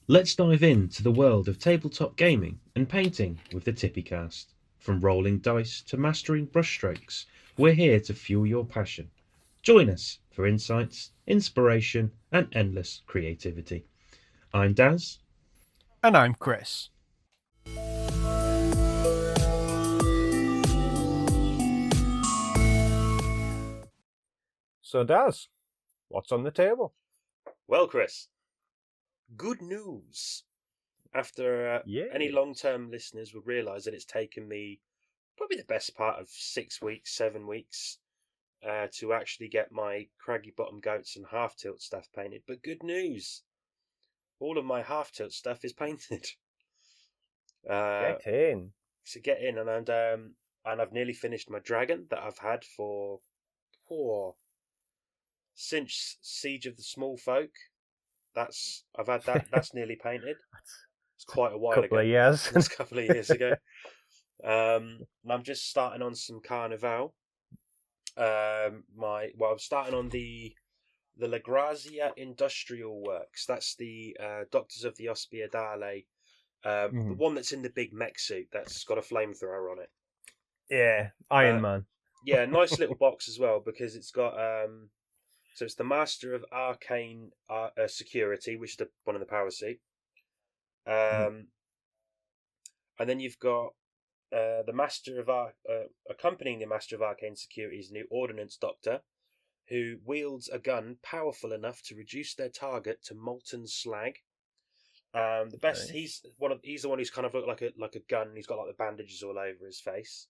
Let's dive into the world of tabletop gaming and painting with the Tippycast. From rolling dice to mastering brushstrokes, we're here to fuel your passion. Join us for insights, inspiration, and endless creativity. I'm Daz. And I'm Chris. So, Daz, what's on the table? Well, Chris, good news. After any long-term listeners will realise that it's taken me probably the best part of 6 weeks, 7 weeks to actually get my craggy bottom goats and half tilt stuff painted. But good news, all of my half tilt stuff is painted. Get in. So get in, and I've nearly finished my dragon that I've had for since Siege of the Small Folk. I've had that. That's nearly painted. It's quite a while ago. Couple of years. It's a couple of years ago. And I'm just starting on some Carnevale. I'm starting on the La Grazia Industrial Works. That's the Doctors of the Ospiedale. The one that's in the big mech suit that's got a flamethrower on it. Yeah, Iron Man. Yeah, nice little box as well because it's got so it's the Master of Arcane Security, which is one of the power suit. And then you've got the Master of accompanying the Master of Arcane Security's new Ordnance Doctor, who wields a gun powerful enough to reduce their target to molten slag. The best he's the one who's kind of looked like a gun. He's got like the bandages all over his face.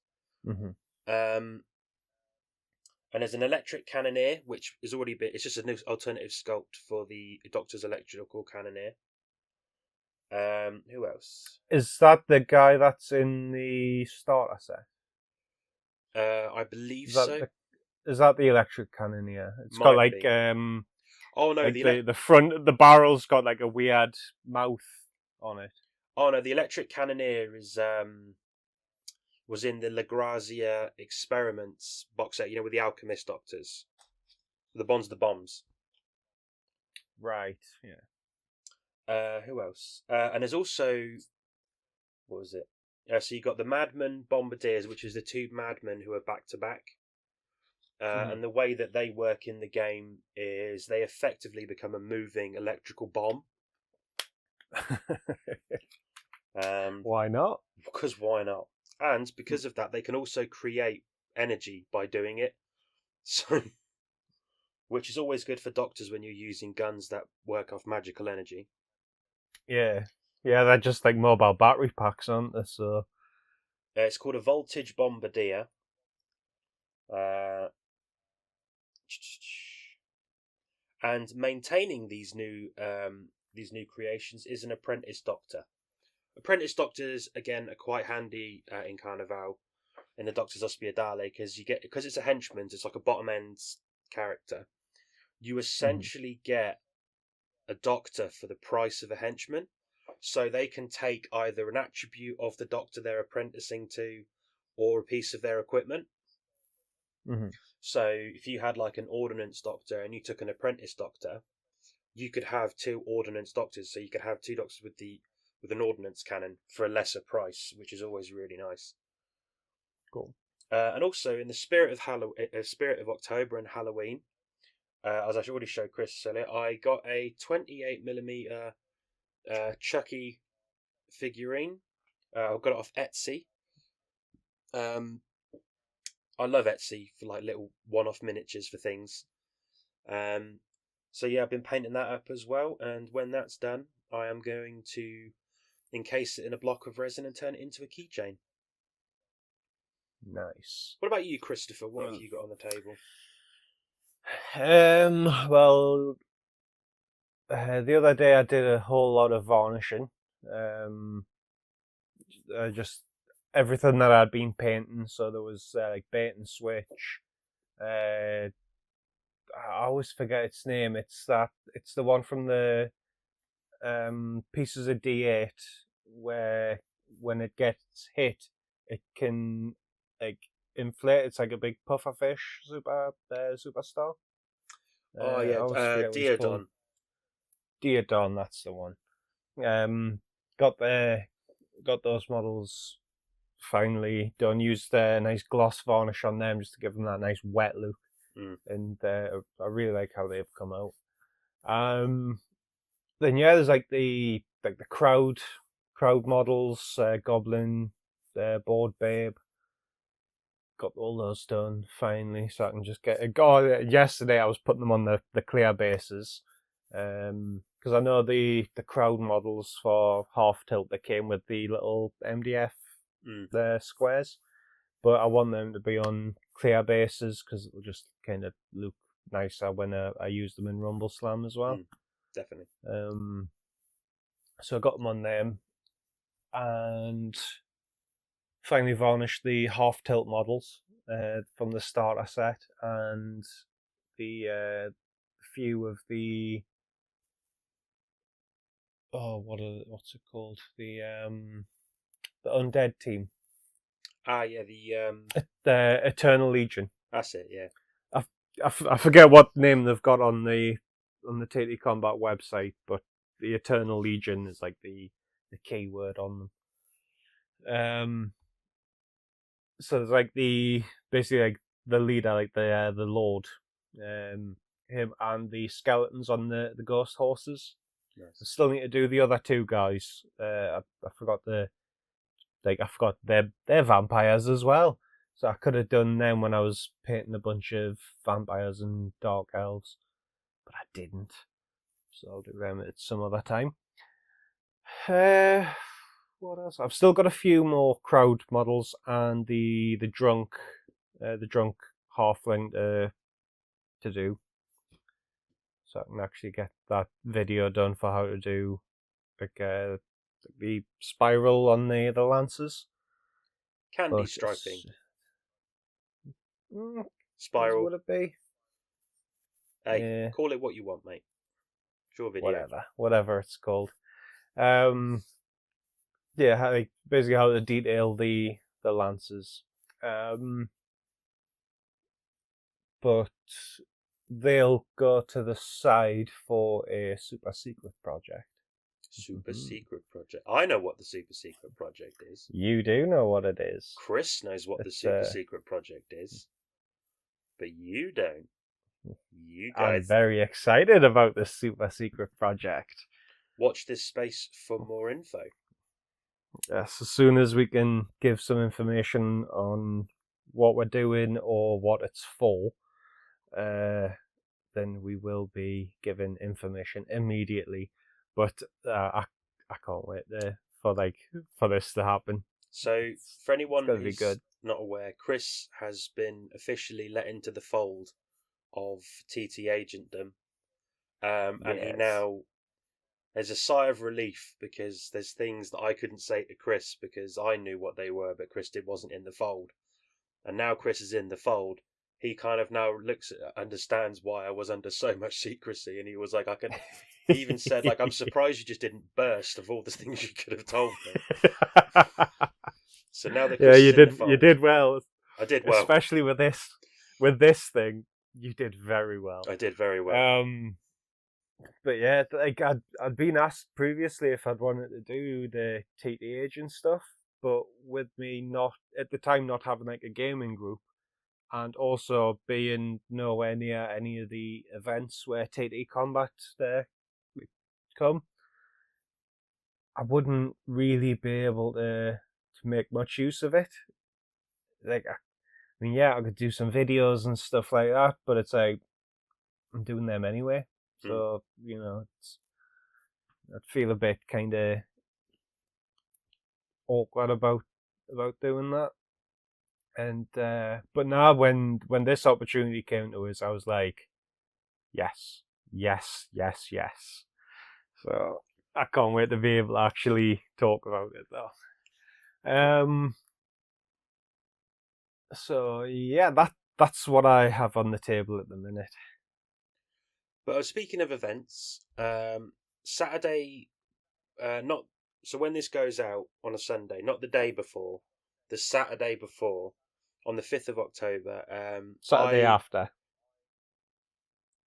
And there's an electric cannoneer, which is already it's just a new alternative sculpt for the Doctor's electrical cannoneer. Who else? Is that the guy that's in the starter set? I believe so. Is that the electric cannoneer? It's Might got like be. Oh no, like the front, the barrel's got like a weird mouth on it. Oh no, the electric cannoneer was in the La Grazia Experiments box set, with the alchemist doctors. The bombs. Right, yeah. Who else? And there's also, what was it? So you got the Madman Bombardiers, which is the two madmen who are back to back. And the way that they work in the game is they effectively become a moving electrical bomb. Why not? Because why not? And because of that, they can also create energy by doing it. So, which is always good for doctors when you're using guns that work off magical energy. Yeah, they're just like mobile battery packs, aren't they? So it's called a voltage bombardier. And maintaining these new creations is an apprentice doctor. Apprentice doctors again are quite handy in Carnevale, in the Doctor's Ospiedale, because it's a henchman. It's like a bottom end character. You essentially get a doctor for the price of a henchman, so they can take either an attribute of the doctor they're apprenticing to, or a piece of their equipment. So if you had like an ordnance doctor and you took an apprentice doctor, you could have two ordnance doctors. So you could have two doctors with an ordnance cannon for a lesser price, which is always really nice. Cool. And also in the spirit of October and Halloween, as I already showed Chris earlier, I got a 28mm Chucky figurine. I got it off Etsy. I love Etsy for like little one-off miniatures for things. So yeah, I've been painting that up as well, and when that's done, I am going to encase it in a block of resin and turn it into a keychain. Nice. What about you, Christopher? What have you got on the table? Well, the other day I did a whole lot of varnishing. Just everything that I'd been painting. So there was like bait and switch. I always forget its name. It's the one from the pieces of D8 where when it gets hit, it can like inflate. It's like a big pufferfish superstar. Oh yeah, Diodon. Diodon, that's the one. Got those models finally done. Used a nice gloss varnish on them just to give them that nice wet look, and I really like how they've come out. Then yeah, there's like the crowd models, Goblin, Board Babe. Got all those done finally, so I can just get. Yesterday I was putting them on the clear bases, because I know the crowd models for Half Tilt, they came with the little MDF squares, but I want them to be on clear bases because it'll just kind of look nicer when I use them in Rumbleslam as well. Definitely. So I got them on them, and finally varnished the Half Tilt models from the starter set, and the few of the what's it called, the undead team. Yeah, the Eternal Legion. That's it. Yeah. I forget what name they've got on the TTCombat website, but the Eternal Legion is like the key word on them. So there's like basically like the leader, like the Lord, him and the skeletons on the ghost horses. Yes. I still need to do the other two guys. I forgot they're vampires as well. So I could have done them when I was painting a bunch of vampires and dark elves, but I didn't. So I'll do them at some other time. What else? I've still got a few more crowd models and the drunk halfling to do. So I can actually get that video done for how to do like the spiral on the lancers. Candy striping. Spiral. Would it be? Hey, yeah. Call it what you want, mate. It's your video. Whatever it's called. Yeah, basically how to detail the lancers. But they'll go to the side for a super secret project. Super secret project. I know what the super secret project is. You do know what it is. Chris knows what the super secret project is. But you don't. You guys. I'm very excited about this super secret project. Watch this space for more info. Yes, as soon as we can give some information on what we're doing or what it's for, then we will be given information immediately. But I can't wait for this to happen. So for anyone who's not aware, Chris has been officially let into the fold of TT agentdom, and he now. There's a sigh of relief because there's things that I couldn't say to Chris because I knew what they were, but Chris wasn't in the fold. And now Chris is in the fold. He kind of now understands why I was under so much secrecy, and he was like, he even said, like, I'm surprised you just didn't burst of all the things you could have told me. So now that Chris is in the fold, you did well. I did well, especially with this thing. You did very well. I did very well. But yeah, like I'd been asked previously if I'd wanted to do the TT agent stuff, but with me not at the time not having like a gaming group, and also being nowhere near any of the events where TTCombat come, I wouldn't really be able to make much use of it. Like, I mean, yeah, I could do some videos and stuff like that, but it's like I'm doing them anyway. So, you know, I'd feel a bit kind of awkward about doing that. And but now when this opportunity came to us, I was like, yes. So I can't wait to be able to actually talk about it though. So yeah, that's what I have on the table at the minute. But speaking of events, Saturday, so when this goes out on a Sunday, not the day before, the Saturday before, on the 5th of October. Saturday after.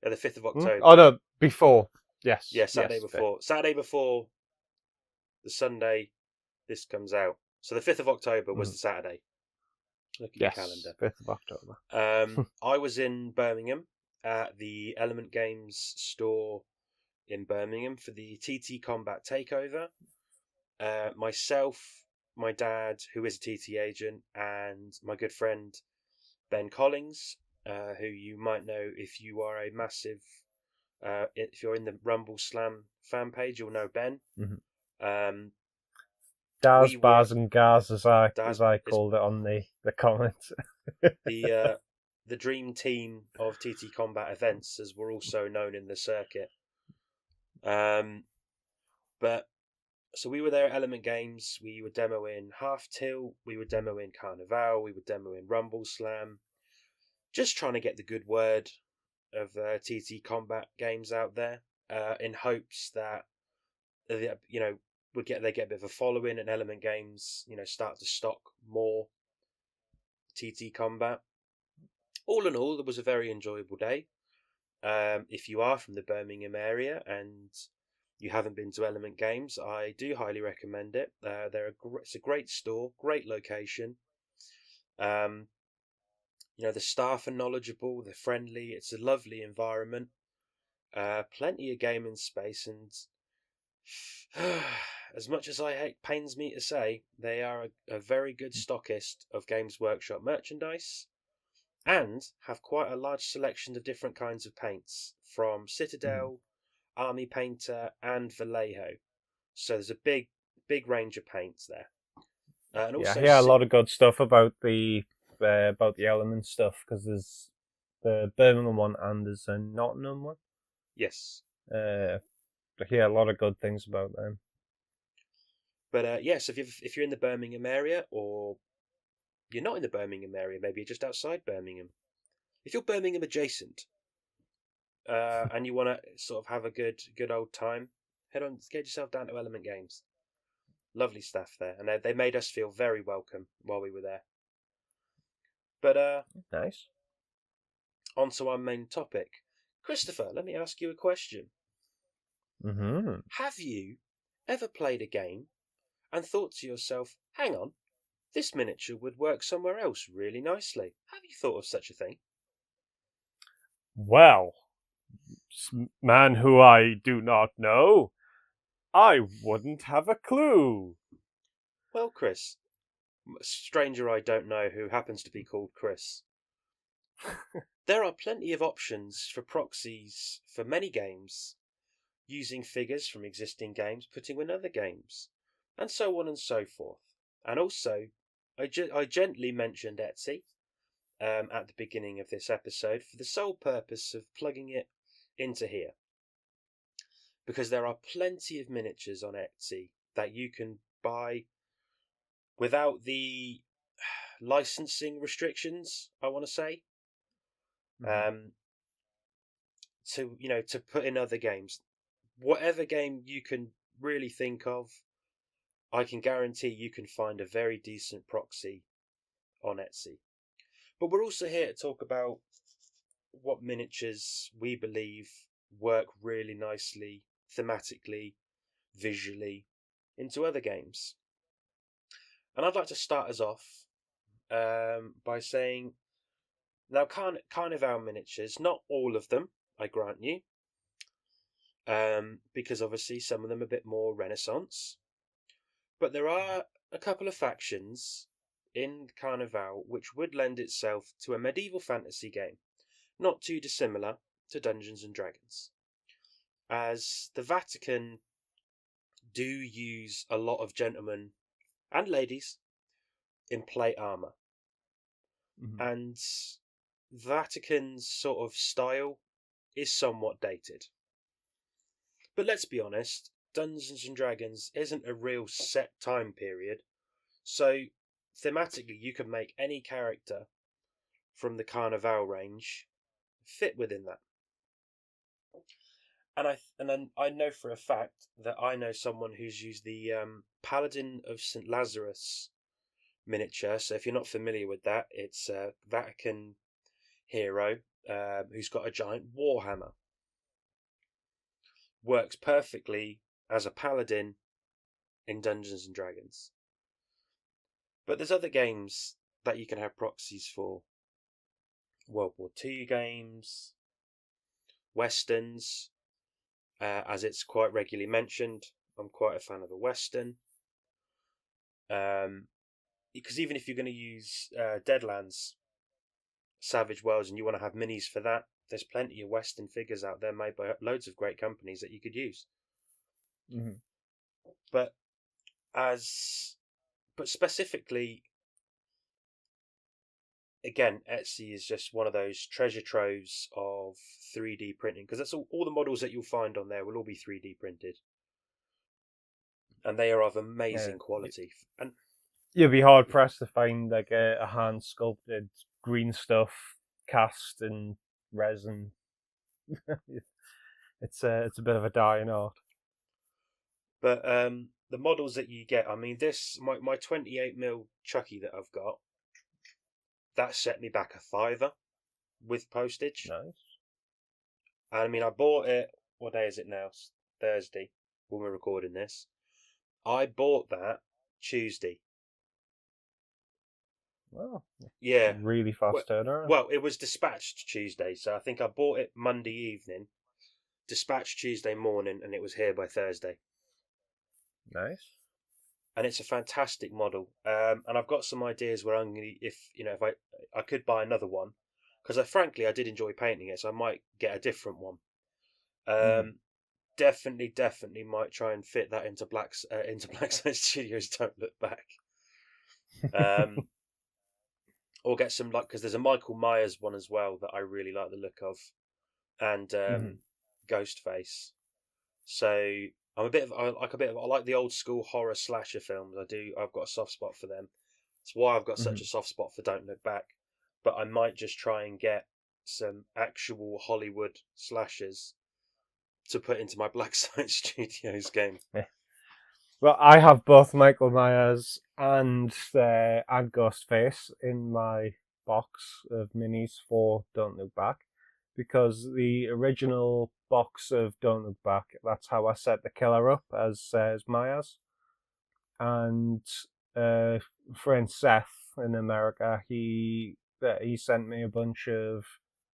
Yeah, the 5th of October. Oh no, before. Yes. Yeah, Saturday before. Saturday before the Sunday this comes out. So the 5th of October was the Saturday. Look at your calendar. 5th of October. I was in Birmingham at the Element Games store in Birmingham for the TTCombat takeover. Myself, my dad, who is a TT agent, and my good friend Ben Collins, who you might know if you are a massive, if you're in the Rumbleslam fan page, you'll know Ben. Daz, we Baz, were- and Gaz, as I Daz called it on the comments. the dream team of TTCombat events, as we're also known in the circuit. But so we were there at Element Games. We were demoing Half Tilt. We were demoing Carnevale. We were demoing Rumbleslam. Just trying to get the good word of TTCombat games out there, in hopes that they get a bit of a following, and Element Games start to stock more TTCombat. All in all, it was a very enjoyable day. If you are from the Birmingham area and you haven't been to Element Games, I do highly recommend it. It's a great store, great location. The staff are knowledgeable, they're friendly. It's a lovely environment. Plenty of gaming space, and as much as pains me to say, they are a very good stockist of Games Workshop merchandise, and have quite a large selection of different kinds of paints from Citadel, Army Painter, and Vallejo. So there's a big range of paints there. And also, I hear a lot of good stuff about the Element stuff, because there's the Birmingham one and there's a Nottingham one. Yes. I hear a lot of good things about them. But yes, if you're in the Birmingham area, or you're not in the Birmingham area, maybe you're just outside Birmingham. If you're Birmingham adjacent, and you want to sort of have a good old time, get yourself down to Element Games. Lovely staff there, and they made us feel very welcome while we were there. But Nice. on to our main topic. Christopher, let me ask you a question. Have you ever played a game and thought to yourself, hang on, this miniature would work somewhere else really nicely? Have you thought of such a thing? Well, man who I do not know, I wouldn't have a clue. Well, Chris, a stranger I don't know who happens to be called Chris. There are plenty of options for proxies for many games, using figures from existing games, putting in other games, and so on and so forth. And also, I gently mentioned Etsy at the beginning of this episode for the sole purpose of plugging it into here, because there are plenty of miniatures on Etsy that you can buy without the licensing restrictions, I want to say, to put in other games. Whatever game you can really think of, I can guarantee you can find a very decent proxy on Etsy. But we're also here to talk about what miniatures we believe work really nicely, thematically, visually, into other games. And I'd like to start us off by saying, now Carnevale miniatures, not all of them, I grant you, because obviously some of them are a bit more Renaissance. But there are a couple of factions in Carnevale which would lend itself to a medieval fantasy game, not too dissimilar to Dungeons and Dragons, as the Vatican do use a lot of gentlemen and ladies in plate armor. And Vatican's sort of style is somewhat dated. But let's be honest, Dungeons and Dragons isn't a real set time period, so thematically you can make any character from the Carnevale range fit within that. And then I know for a fact that I know someone who's used the Paladin of St. Lazarus miniature. So if you're not familiar with that, it's a Vatican hero who's got a giant warhammer. Works perfectly as a paladin in Dungeons and Dragons. But there's other games that you can have proxies for. World War II games, westerns, as it's quite regularly mentioned. I'm quite a fan of a western. Because even if you're going to use Deadlands, Savage Worlds, and you want to have minis for that, there's plenty of western figures out there made by loads of great companies that you could use. Mm-hmm. But specifically, again, Etsy is just one of those treasure troves of 3D printing, because that's all the models that you'll find on there will all be 3D printed, and they are of amazing quality. And you'd be hard pressed to find like a hand sculpted green stuff cast in resin. It's a bit of a dying art. But the models that you get, I mean, my 28mm Chucky that I've got, that set me back a £5 with postage. Nice. And I mean, I bought it. What day is it now? It's Thursday when we're recording this. I bought that Tuesday. Wow. Yeah. Really fast turnaround. Well, it was dispatched Tuesday, so I think I bought it Monday evening, dispatched Tuesday morning, and it was here by Thursday. Nice. And it's a fantastic model. And I've got some ideas where I'm going to, if I could buy another one, because frankly I did enjoy painting it, so I might get a different one. Definitely might try and fit that into Black Side Studios. Don't Look Back. Or get some, like, because there's a Michael Myers one as well that I really like the look of, and Ghostface. So I'm I like the old school horror slasher films. I've got a soft spot for them. That's why I've got such a soft spot for Don't Look Back. But I might just try and get some actual Hollywood slashers to put into my Black Site Studios game. Yeah. Well, I have both Michael Myers and Ghostface in my box of minis for Don't Look Back, because the original box of Don't Look Back, that's how I set the killer up as Myers. And friend Seth in America, he sent me a bunch of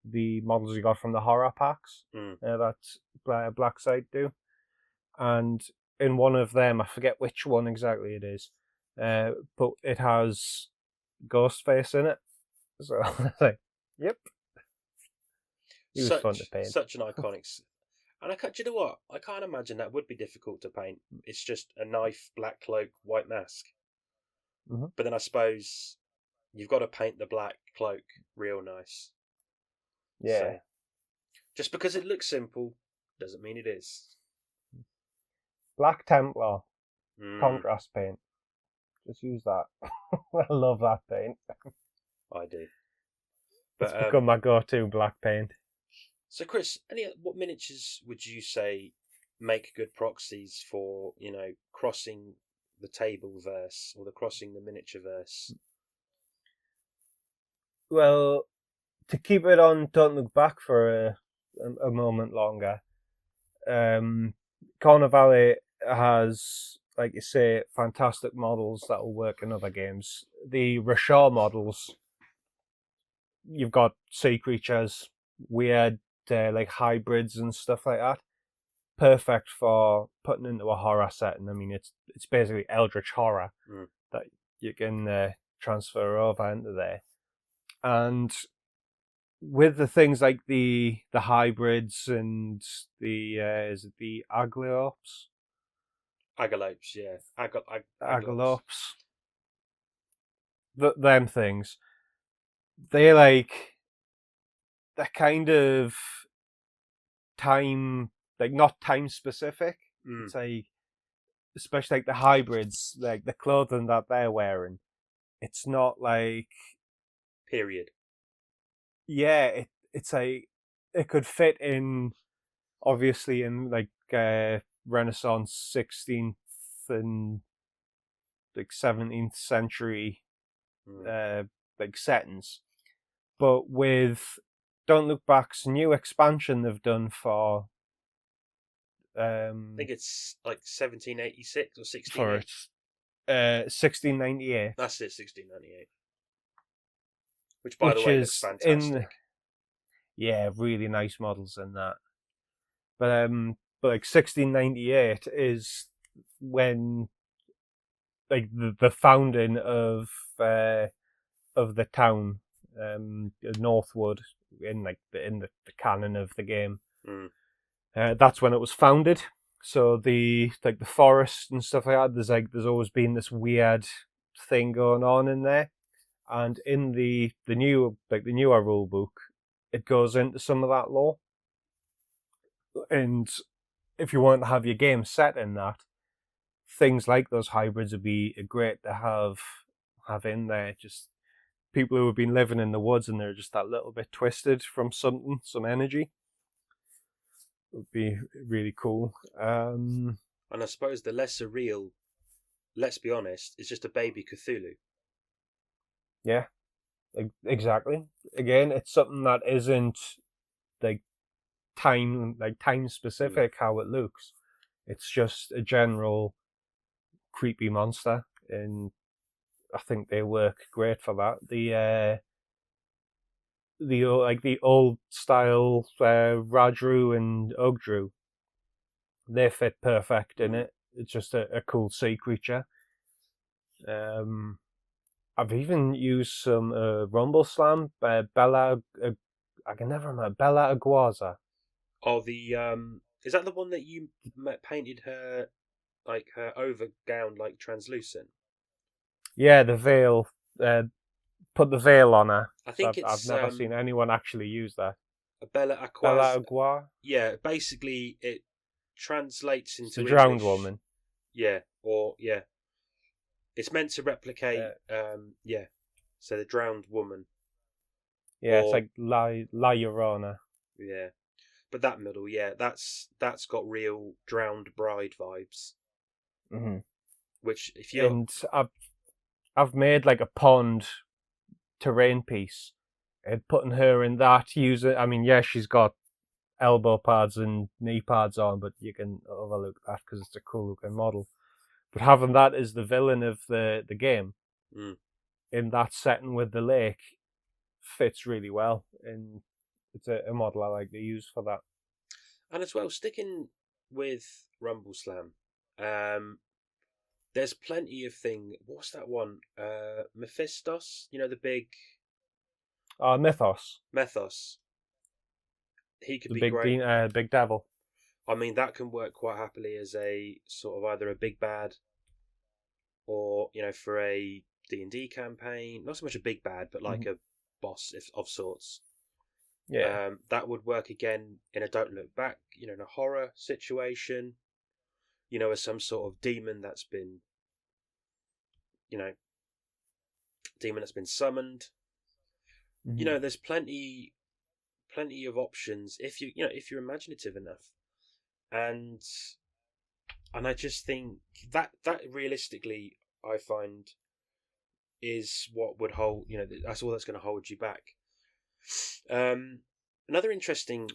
the models he got from the horror packs that Black Site do, and in one of them, I forget which one exactly it is, but it has Ghostface in it. So I was like, yep. He was fun to paint. Such an iconic. And do you know what? I can't imagine that would be difficult to paint. It's just a knife, black cloak, white mask. Mm-hmm. But then I suppose you've got to paint the black cloak real nice. Yeah. So, just because it looks simple doesn't mean it is. Black Templar contrast paint. Just use that. I love that paint. I do. It's become my go-to black paint. So, Chris, what miniatures would you say make good proxies for, crossing the table verse or crossing the miniature verse? Well, to keep it on Don't Look Back for a moment longer, Carnevale has, like you say, fantastic models that will work in other games. The Rashaw models, you've got sea creatures, weird like hybrids and stuff like that. Perfect for putting into a horror setting. I mean, it's basically eldritch horror that you can transfer over into there. And with the things like the hybrids and the is it the Agalopes? Agalopes, yeah. Agalopes. Them things. They're kind of time, like not time specific. It's like, especially like the hybrids, like the clothing that they're wearing. It's not like period. Yeah, it's like it could fit in, obviously, in like Renaissance 16th and like 17th century like settings, but with Don't Look Back's new expansion they've done for I think it's like 1786 or 1688. For its 1698. That's it, 1698. Which, by the way, looks fantastic. Really nice models in that. But like 1698 is when like the founding of the town, Northwood, in the canon of the game. That's when it was founded. So the forest and stuff like that. There's always been this weird thing going on in there, and in the newer rule book, it goes into some of that lore. And if you want to have your game set in that, things like those hybrids would be great to have in there. Just people who have been living in the woods and they're just that little bit twisted from some energy. Would be really cool. And I suppose the lesser real, let's be honest, is just a baby Cthulhu. Yeah, exactly. Again, it's something that isn't time specific how it looks. It's just a general creepy monster, and I think they work great for that. The old style Radru and Ugdru, they fit perfect in it. It's just a cool sea creature. I've even used some Rumbleslam, Bella. I can never remember Bella Aguaza. Oh, is that the one that you painted her, like her overgown, like translucent? Yeah, the veil. Put the veil on her. I think I've never seen anyone actually use that. A Bella Aquaz. Bella Agua. Yeah, basically it translates into the drowned English. Woman. Yeah, it's meant to replicate. So the drowned woman. Yeah, it's like La Llorona. Yeah, but that middle, that's got real drowned bride vibes. Mm-hmm. Which, if you and I've made like a pond terrain piece, and putting her in that she's got elbow pads and knee pads on, but you can overlook that because it's a cool looking model. But having that as the villain of the game in that setting with the lake fits really well, and it's a model I like to use for that. And as well, sticking with Rumbleslam, there's plenty of what's that one? Mephistos, the big Mythos. He could be great. Big devil. I mean, that can work quite happily as a sort of either a big bad, or for a D&D campaign. Not so much a big bad, but like a boss of sorts. Yeah. That would work again in a Don't Look Back. In a horror situation. As some sort of demon that's been. Demon that's been summoned. There's plenty of options if you're imaginative enough, and I just think that realistically I find is what would hold. That's all that's going to hold you back. Another interesting.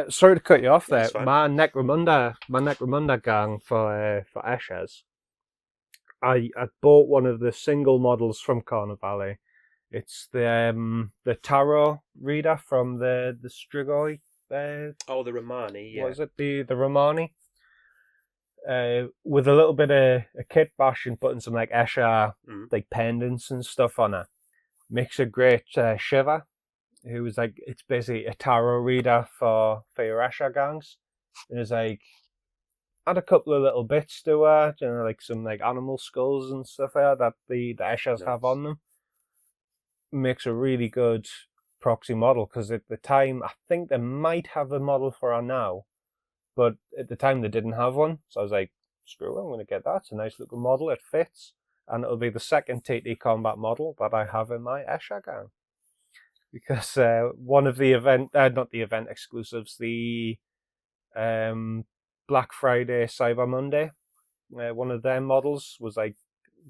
Sorry to cut you off there. My Necromunda gang for Eshez. I bought one of the single models from Carnevale. It's the tarot reader from the Strigoi. The Romani. Yeah. What is it? The Romani. With a little bit of a kit bash and putting some like Escher like pendants and stuff on it. Makes a great Shiva, who was like, it's basically a tarot reader for your Escher gangs. And it's like, add a couple of little bits to her, like some like animal skulls and stuff like that the Eschers have on them. Makes a really good proxy model, because at the time I think they might have a model for her now, but at the time they didn't have one, so I was like, screw it, I'm going to get that. It's a nice looking model, it fits, and it'll be the second TTCombat model that I have in my Escher gang, because one of the not the event exclusives, the Black Friday Cyber Monday, one of their models was like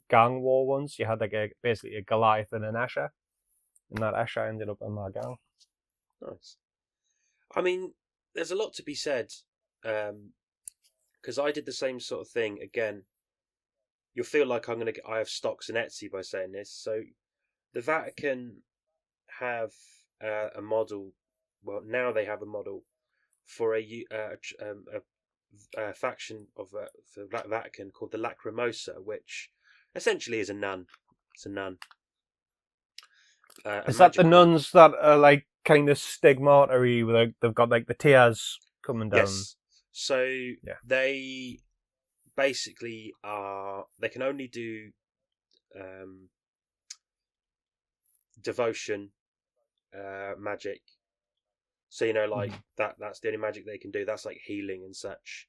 gang war ones. You had like basically a Goliath and an Escher, and that Escher ended up in my gang. Nice. I mean, there's a lot to be said because I did the same sort of thing again. You'll feel like I have stocks in Etsy by saying this. So the Vatican have a model. Well, now they have a model for a faction of the Vatican called the Lacrimosa, which essentially is a nun. It's a nun. Is that the nuns that are like kind of stigmata-y, where they've got like the tears coming down? Yes. So they basically are. They can only do devotion magic. So like that's the only magic they can do. That's like healing and such.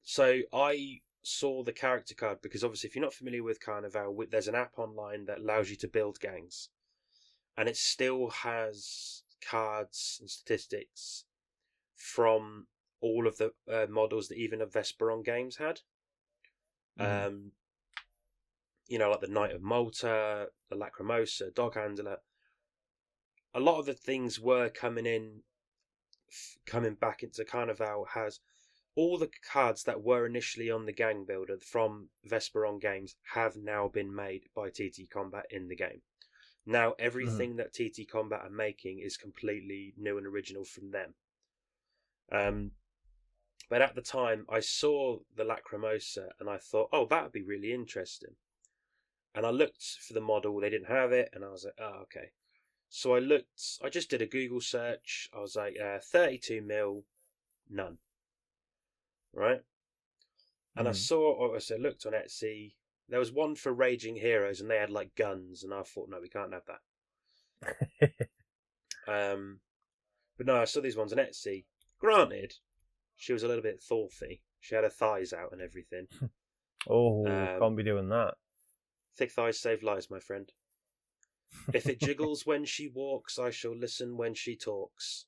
So I saw the character card because obviously, if you're not familiar with Carnevale, there's an app online that allows you to build gangs, and it still has cards and statistics from all of the models that even the Vesperon games had. Like the Knight of Malta, the Lacrimosa, Dog Handler. A lot of the things were coming back into Carnevale. Has all the cards that were initially on the gang builder from Vesperon games have now been made by TTCombat in the game. Now everything that TTCombat are making is completely new and original from them. But at the time, I saw the Lacrimosa and I thought, oh, that would be really interesting. And I looked for the model, they didn't have it, and I was like, oh, okay. So I just did a Google search. I was like, 32 mil, none. Right? And I looked on Etsy. There was one for Raging Heroes, and they had like guns, and I thought, no, we can't have that. But no, I saw these ones on Etsy. Granted, she was a little bit thorthy. She had her thighs out and everything. Can't be doing that. Thick thighs save lives, my friend. If it jiggles when she walks, I shall listen when she talks.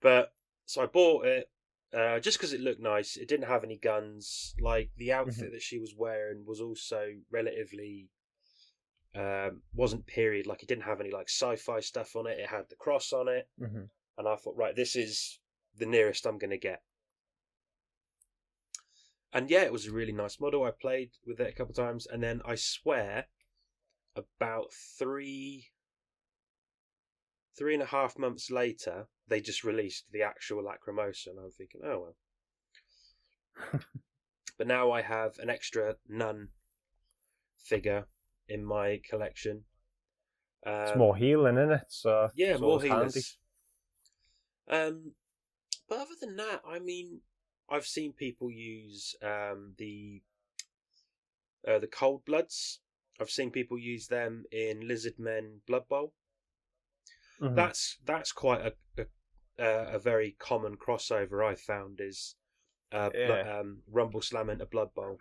But so I bought it just because it looked nice. It didn't have any guns. Like the outfit that she was wearing was also relatively wasn't period. Like it didn't have any like sci-fi stuff on it. It had the cross on it, and I thought, right, this is the nearest I'm going to get. And yeah, it was a really nice model. I played with it a couple of times, and then I swear, about 3.5 months later, they just released the actual Lacrimosa, and I'm thinking, oh well. But now I have an extra nun figure in my collection. It's more healing, isn't it? So yeah, more healers. But other than that, I mean, I've seen people use the Cold Bloods. I've seen people use them in Lizardmen Blood Bowl. That's quite a very common crossover I found is Rumbleslam into Blood Bowl.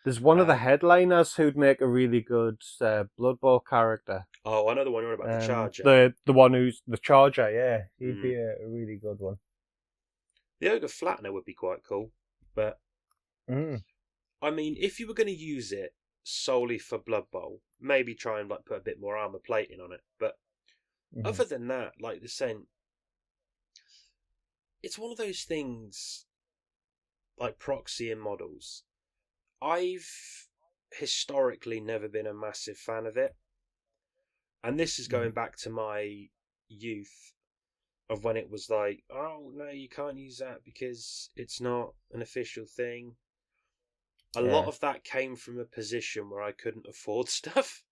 There's one of the headliners who'd make a really good Blood Bowl character. Oh, I know the one you're on about, the Charger. The one who's the Charger, yeah. He'd be a really good one. The Ogre Flattener would be quite cool, but I mean, if you were going to use it solely for Blood Bowl, maybe try and like put a bit more armor plating on it. But other than that, like the saying, it's one of those things like Proxy and models. I've historically never been a massive fan of it, and this is going back to my youth. Of when it was like, oh no, you can't use that because it's not an official thing. A lot of that came from a position where I couldn't afford stuff.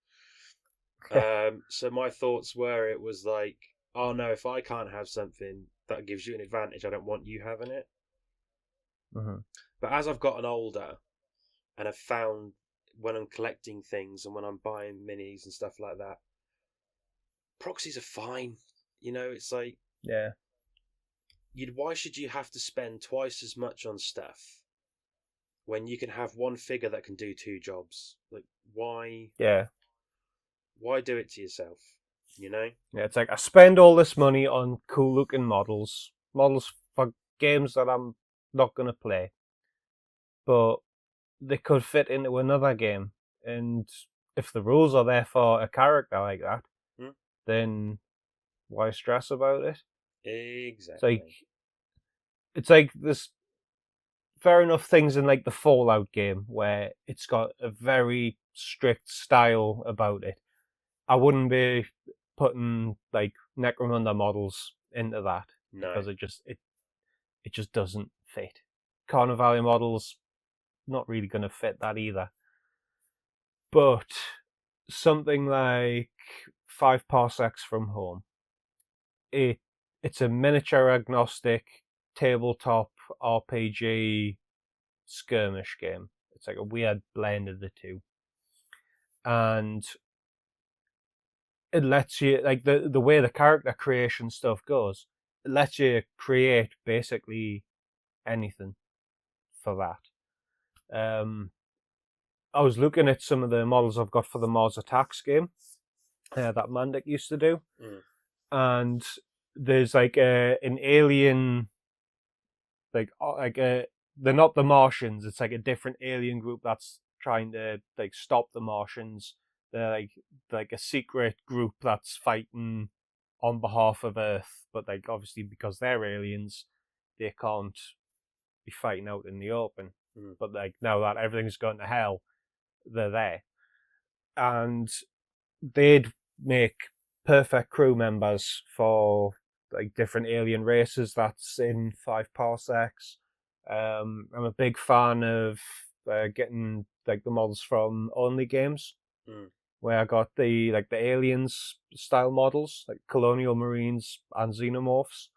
So my thoughts were, it was like, oh no, if I can't have something that gives you an advantage, I don't want you having it. But as I've gotten older, and I've found when I'm collecting things and when I'm buying minis and stuff like that, proxies are fine. It's like, why should you have to spend twice as much on stuff when you can have one figure that can do two jobs? Like, why? Yeah. Why do it to yourself? Yeah, it's like I spend all this money on cool looking models for games that I'm not gonna play, but they could fit into another game, and if the rules are there for a character like that, Hmm? then why stress about it? Exactly. It's like there's fair enough things in like the Fallout game where it's got a very strict style about it. I wouldn't be putting like Necromunda models into that No. because it just doesn't fit. Carnevale models not really going to fit that either. But something like 5 parsecs from home, it's a miniature agnostic tabletop RPG skirmish game. It's like a weird blend of the two, and it lets you like the way the character creation stuff goes. It lets you create basically anything for that. I was looking at some of the models I've got for the Mars Attacks game that Mandic used to do, and there's like an alien, like they're not the Martians. It's like a different alien group that's trying to like stop the Martians. They're like a secret group that's fighting on behalf of Earth, but like obviously because they're aliens, they can't be fighting out in the open. But like now that everything's gone to hell, they're there, and they'd make perfect crew members for like different alien races that's in 5 parsecs. I'm a big fan of getting like the models from Only Games, where I got the aliens style models, like colonial marines and xenomorphs.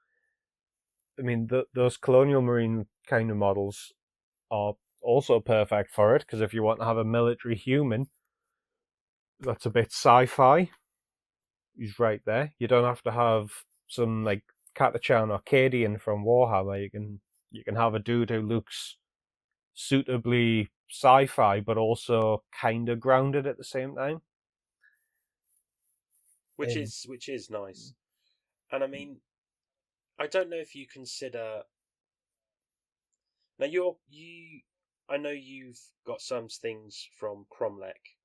I mean, those colonial marine kind of models are also perfect for it, because if you want to have a military human that's a bit sci-fi, he's right there. You don't have to have some like Catachan or Cadian from Warhammer. You can have a dude who looks suitably sci-fi but also kind of grounded at the same time. Which is nice. And I mean, I don't know if you consider now I know you've got some things from Cromlech,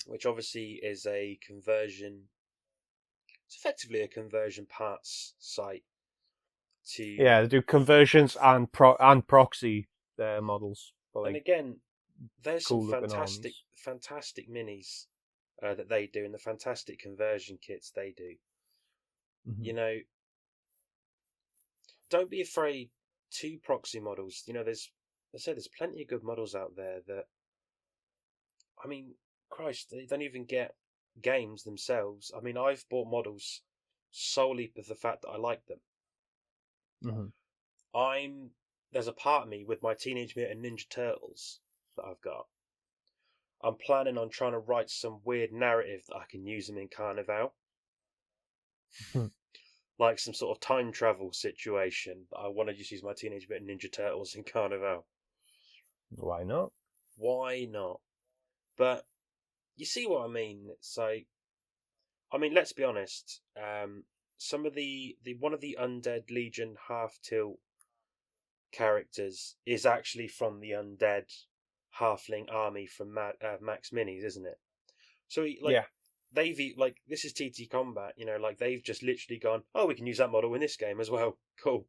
which obviously is a conversion. It's effectively a conversion parts site to they do conversions and proxy models. And again, there's cool some looking fantastic minis that they do, and the fantastic conversion kits they do. You know, don't be afraid to proxy models. You know, there's plenty of good models out there that, I mean, Christ, they don't even get games themselves. I mean, I've bought models solely for the fact that I like them. There's a part of me with my Teenage Mutant Ninja Turtles that I've got. I'm planning on trying to write some weird narrative that I can use them in Carnevale. Like some sort of time travel situation. I want to just use my Teenage Mutant Ninja Turtles in Carnevale. Why not? Why not? But you see what I mean? It's like, I mean, let's be honest. Some of the one of the Undead Legion half tilt characters is actually from the Undead Halfling army from Maxmini's, isn't it? So they've like, this is TTCombat, you know, like they've just literally gone, oh, we can use that model in this game as well. Cool.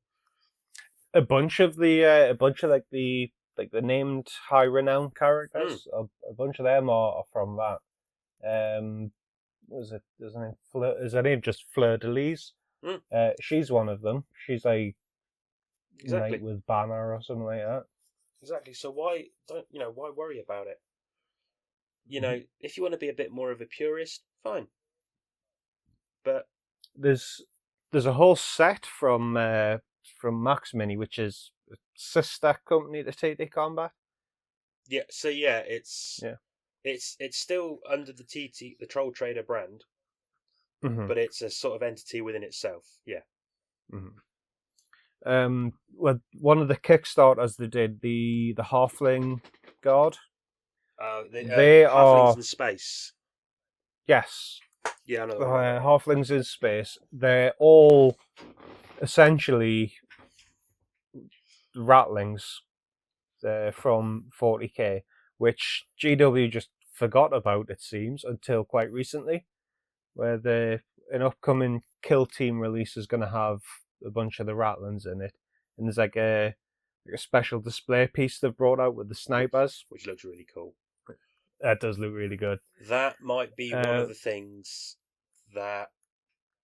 A bunch of the like the named high renowned characters, a bunch of them are from that. What was it? Is her name just Fleur de Lis? She's one of them. She's like Knight with Banner or something like that. Exactly. So why worry about it? You know, if you want to be a bit more of a purist, fine. But there's a whole set from Maxmini, which is a sister company to TTCombat. Yeah. So yeah, it's still under the Troll Trader brand, but it's a sort of entity within itself. Yeah. Well, one of the Kickstarters they did, the Halfling Guard. They Halflings in Space. Yes. Yeah, I know. Halflings in Space. They're all essentially Ratlings from 40k, which GW just forgot about, it seems, until quite recently, where an upcoming Kill Team release is going to have a bunch of the Ratlings in it, and there's like a special display piece they've brought out with the snipers, which looks really cool. That does look really good. That might be one of the things that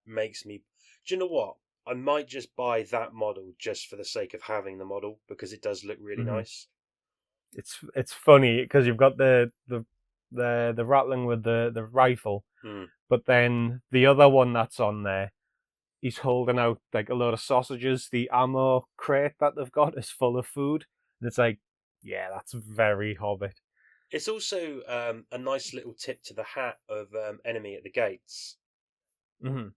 makes me. Do you know what? I might just buy that model just for the sake of having the model, because it does look really nice. It's funny because you've got the Ratling with the rifle, but then the other one that's on there, he's holding out like a load of sausages. The ammo crate that they've got is full of food, and it's like, yeah, that's very Hobbit. It's also a nice little tip to the hat of enemy at the gates. Mm-hmm.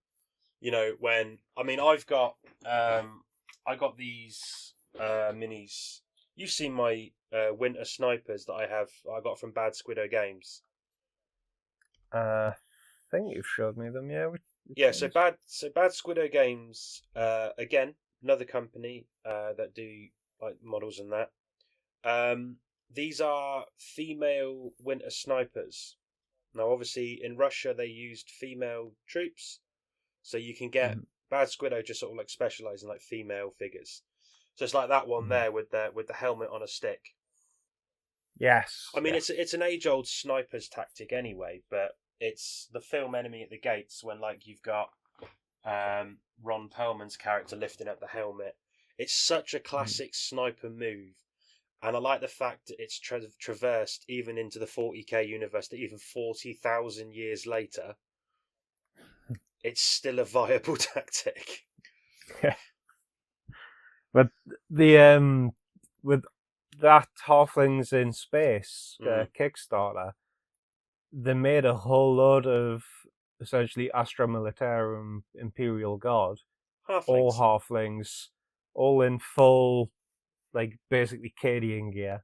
You know, when I've got I got these minis. You've seen my winter snipers that I got from Bad Squiddo Games. I think you've showed me them, yeah. Yeah, so Bad Squiddo Games, again, another company that do like models and that. These are female winter snipers. Now, obviously, in Russia they used female troops, so you can get Bad Squiddo just sort of like specialise in like female figures. So it's like that one there with the helmet on a stick. Yes. I mean, it's an age-old sniper's tactic anyway, but it's the film Enemy at the Gates when like you've got Ron Perlman's character lifting up the helmet. It's such a classic sniper move, and I like the fact that it's traversed even into the 40k universe. That even 40,000 years later, it's still a viable tactic. Yeah. But the with that Halflings in Space Kickstarter, they made a whole load of essentially Astra Militarum Imperial Guard, all Halflings, all in full, like basically Cadian gear,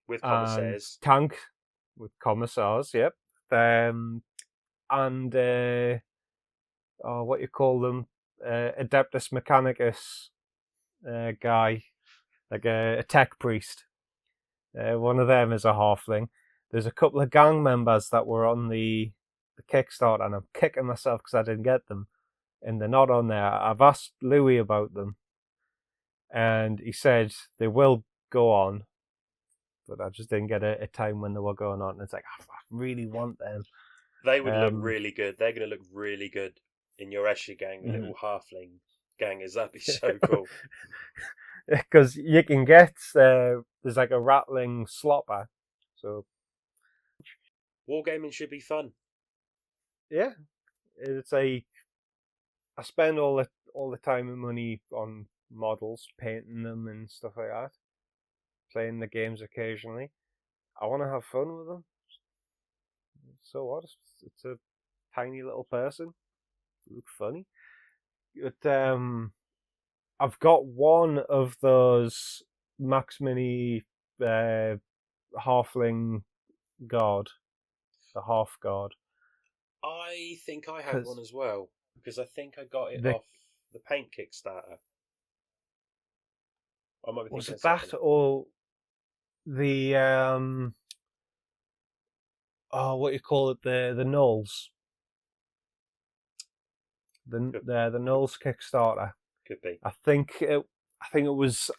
with commissars, tank with commissars, yep, and what you call them, Adeptus Mechanicus guy, like a tech priest. One of them is a halfling. There's a couple of gang members that were on the Kickstarter, and I'm kicking myself because I didn't get them, and they're not on there. I've asked Louis about them, and he said they will go on, but I just didn't get a time when they were going on. And it's like, I really want them. They would look really good. They're going to look really good in your Escher gang, little halfling gangers. That'd be so cool. Because you can get there's like a Ratling slopper, so wargaming should be fun. Yeah, it's I spend all the time and money on models, painting them and stuff like that, playing the games occasionally. I want to have fun with them. So what? It's a tiny little person. They look funny. But I've got one of those Maxmini Halfling Guard, the Half Guard. I think I have one as well, because I think I got it off the Paint Kickstarter. I might be thinking was it that or the what you call it, the Knolls? The Knolls Kickstarter. Could be. I think it was.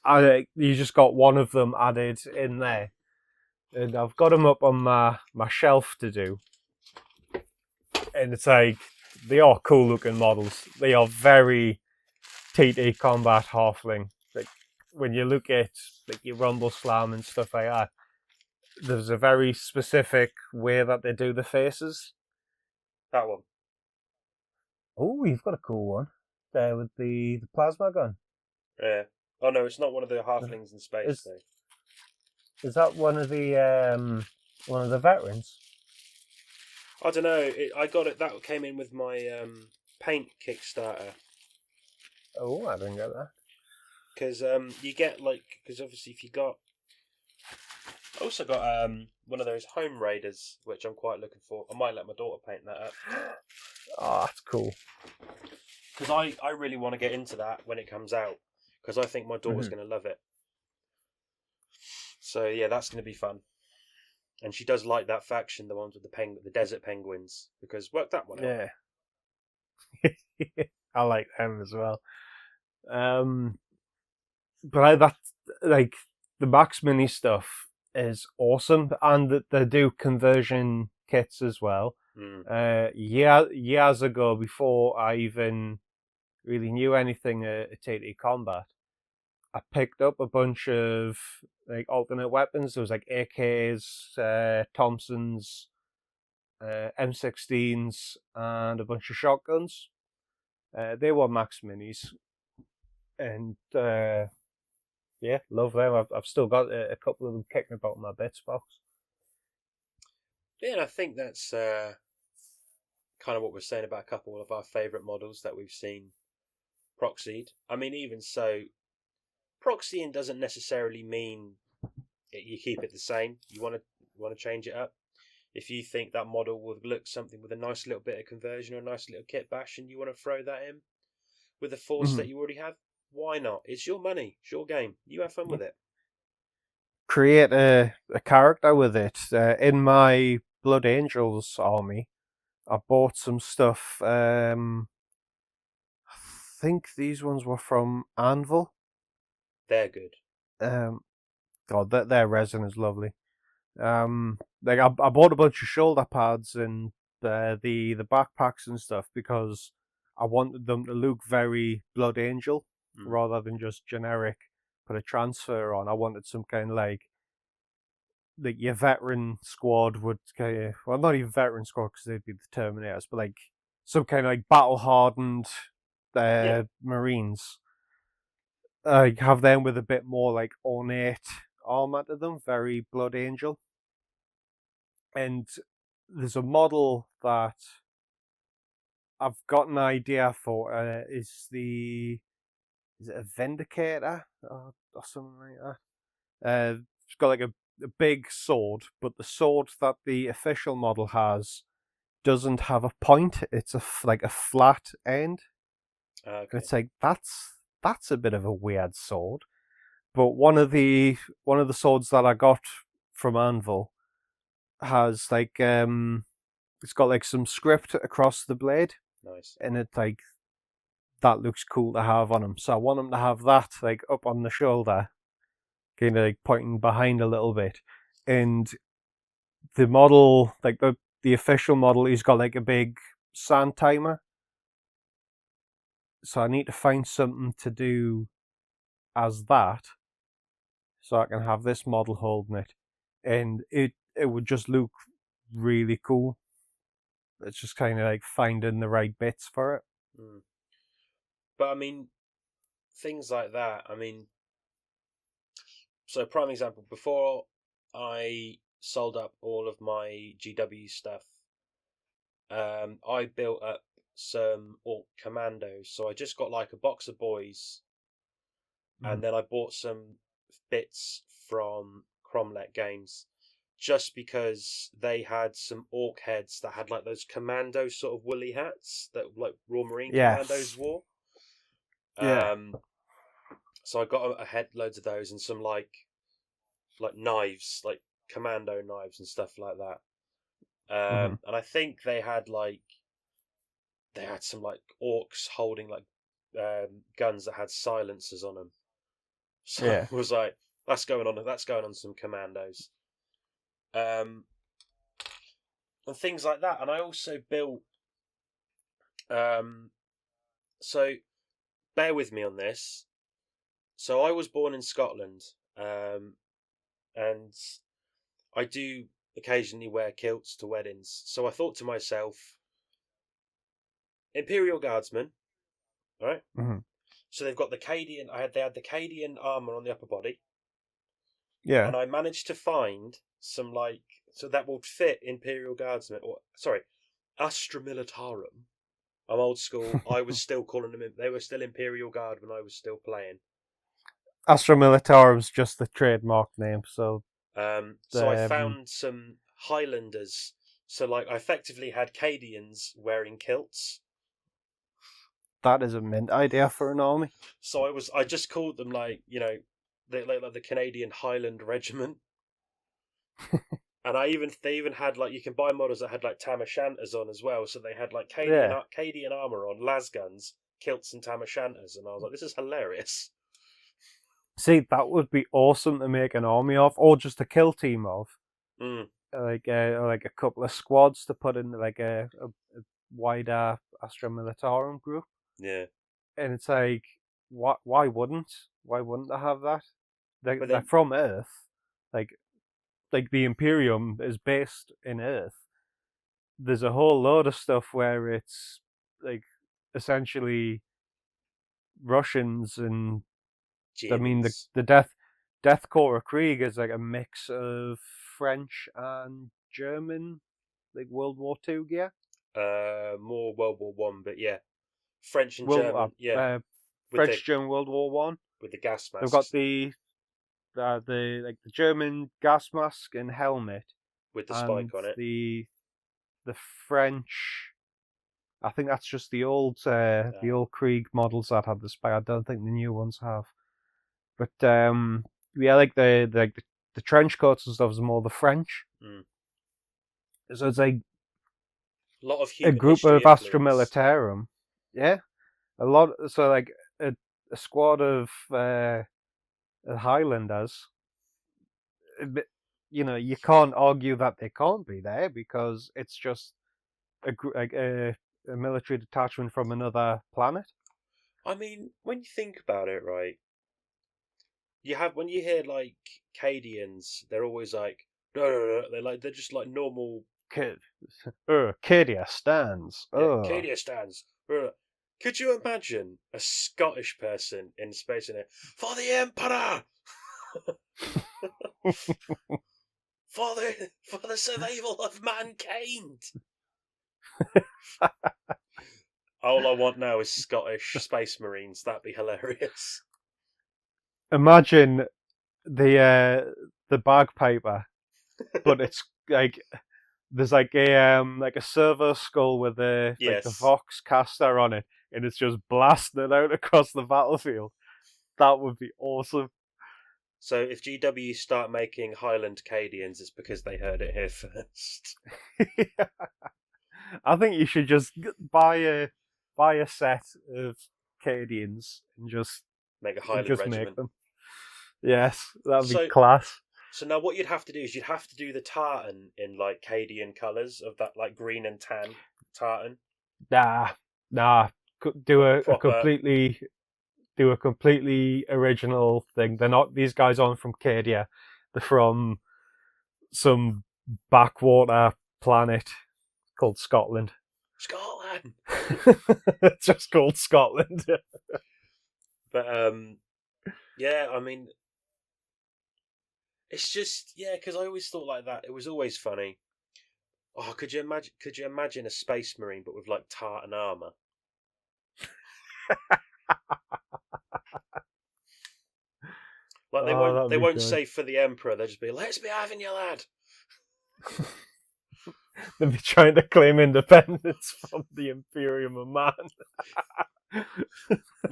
You just got one of them added in there, and I've got them up on my shelf to do. And it's like, they are cool looking models. They are very TTCombat halfling. Like when you look at like your Rumbleslam and stuff like that, there's a very specific way that they do the faces. That one. Oh, you've got a cool one there with the plasma gun. Yeah. Oh no, it's not one of the halflings in space though. Is that one of the veterans? I don't know. I got it. That came in with my Paint Kickstarter. Oh, I didn't get that. Because you get because obviously if you got, I also got one of those Home Raiders, which I'm quite looking for. I might let my daughter paint that up. Oh, that's cool. Because I really want to get into that when it comes out, because I think my daughter's going to love it. So yeah, that's going to be fun. And she does like that faction, the ones with the desert penguins, because work that one out. Yeah. I like them as well. But that, like, the Maxmini stuff is awesome, and that they do conversion kits as well. Years ago, before I even really knew anything at TTCombat, I picked up a bunch of like alternate weapons. There was like AKs, Thompsons, M16s, and a bunch of shotguns. They were Max Minis, and yeah, love them. I've still got a couple of them kicking about in my bits box. Yeah, and I think that's kind of what we're saying about a couple of our favourite models that we've seen proxied. I mean, even so, proxying doesn't necessarily mean you keep it the same. You want to change it up. If you think that model would look something with a nice little bit of conversion or a nice little kit bash, and you want to throw that in with a force that you already have, why not? It's your money, it's your game. You have fun with it. Create a character with it. In my Blood Angels army, I bought some stuff. I think these ones were from Anvil. They're good. God, their resin is lovely. Like I bought a bunch of shoulder pads and the backpacks and stuff because I wanted them to look very Blood Angel rather than just generic. Put a transfer on. I wanted some kind of like your veteran squad would well, not even veteran squad because they'd be the Terminators, but like some kind of like battle hardened Marines. Have them with a bit more like ornate armor to them, very Blood Angel. And there's a model that I've got an idea for. Is it a Vindicator or something like that? It's got like a big sword, but the sword that the official model has doesn't have a point. It's like a flat end. Okay. And it's like that's a bit of a weird sword. But one of the swords that I got from Anvil has like it's got like some script across the blade. Nice. And it like that looks cool to have on him. So I want him to have that like up on the shoulder, kind of like pointing behind a little bit. And the model, like the official model, he's got like a big sand timer. So I need to find something to do as that, so I can have this model holding it, and it would just look really cool. It's just kind of like finding the right bits for it. But I mean, things like that. I mean, so prime example. Before I sold up all of my GW stuff, I built up some Orc Commandos. So I just got like a box of boys, and then I bought some bits from Cromlech Games, just because they had some Orc heads that had like those commando sort of woolly hats that like Royal Marine Commandos wore. So I got a head, loads of those, and some like knives, like commando knives and stuff like that. And I think they had some like orcs holding like guns that had silencers on them. So it was like that's going on some commandos. And things like that. And I also built so bear with me on this. So I was born in Scotland, and I do occasionally wear kilts to weddings. So I thought to myself, Imperial Guardsmen, right? So they've got the Cadian. They had the Cadian armor on the upper body. Yeah. And I managed to find some so that would fit Imperial Guardsmen, or sorry, Astra Militarum. I'm old school. I was still calling them. They were still Imperial Guard when I was still playing. Astra Militarum's just the trademark name. So I found some Highlanders. So like I effectively had Cadians wearing kilts. That is a mint idea for an army. So I just called them like the Canadian Highland Regiment. And they even had like you can buy models that had like tam o' shanters on as well. So they had like Yeah. Cadian armor on, las guns, kilts, and tam o' shanters. And I was like, this is hilarious. See, that would be awesome to make an army of, or just a kill team of. Mm. Like a couple of squads to put in like a wider Astra Militarum group. Yeah. And it's like, why wouldn't they have that? They're from Earth, like the Imperium is based in Earth. There's a whole load of stuff where it's like essentially Russians and Germans. I mean the Death Corps of Krieg is like a mix of French and German, like World War II gear. More World War One, but yeah, French and German. Yeah, French German World War One with the gas masks. They've got the German gas mask and helmet with the spike on it. The French, I think that's just the old Krieg models that have the spike. I don't think the new ones have. But yeah, like the trench coats and stuff is more the French. Mm. So it's like a lot of a group of Astra Militarum. Yeah, a lot. So like a squad of Highlanders. You know, you can't argue that they can't be there because it's just a military detachment from another planet. I mean, when you think about it, right? When you hear like Cadians, they're always like, no. They're just like normal. Cadia stands. Yeah, Cadia stands. Could you imagine a Scottish person in space in it for the Emperor? for the survival of mankind. All I want now is Scottish Space Marines. That'd be hilarious. Imagine the bagpiper, but it's like there's like a servo skull with the Vox caster on it, and it's just blasting out across the battlefield. That would be awesome. So if GW start making Highland Cadians, it's because they heard it here first. Yeah. I think you should just buy a set of Cadians and just make a Highland regiment. Make them. Yes, that'd be class. So now what you'd have to do is you'd have to do the tartan in like Cadian colours of that like green and tan tartan. Nah. Do a completely original thing. They're not, these guys aren't from Cadia. They're from some backwater planet called Scotland. Scotland! It's just called Scotland. But, yeah, I mean, it's just, yeah, because I always thought like that. It was always funny. Oh, could you imagine a Space Marine but with like tartan armour? Like they won't say for the Emperor. They'll just be, let's be having you, lad. They'll be trying to claim independence from the Imperium of Man.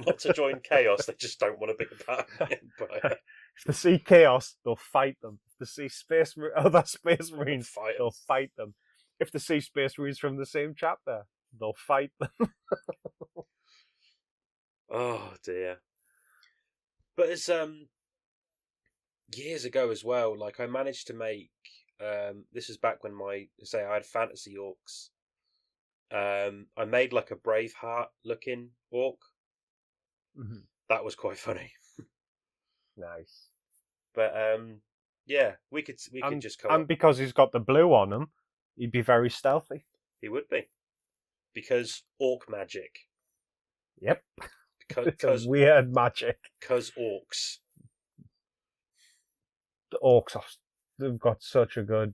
Not to join chaos. They just don't want to be a part of the Empire. If they see chaos, they'll fight them. If they see other Space Marines, they'll fight them. If they see Space Marines from the same chapter, they'll fight them. Oh dear. But it's years ago as well. Like I managed to make this was back when I had fantasy orcs. I made like a Braveheart looking orc. Mm-hmm. That was quite funny. Nice. But yeah, we could just come. And because he's got the blue on him, he'd be very stealthy. He would be, because orc magic. Yep. Because weird magic. Because orcs. The orcs they've got such a good,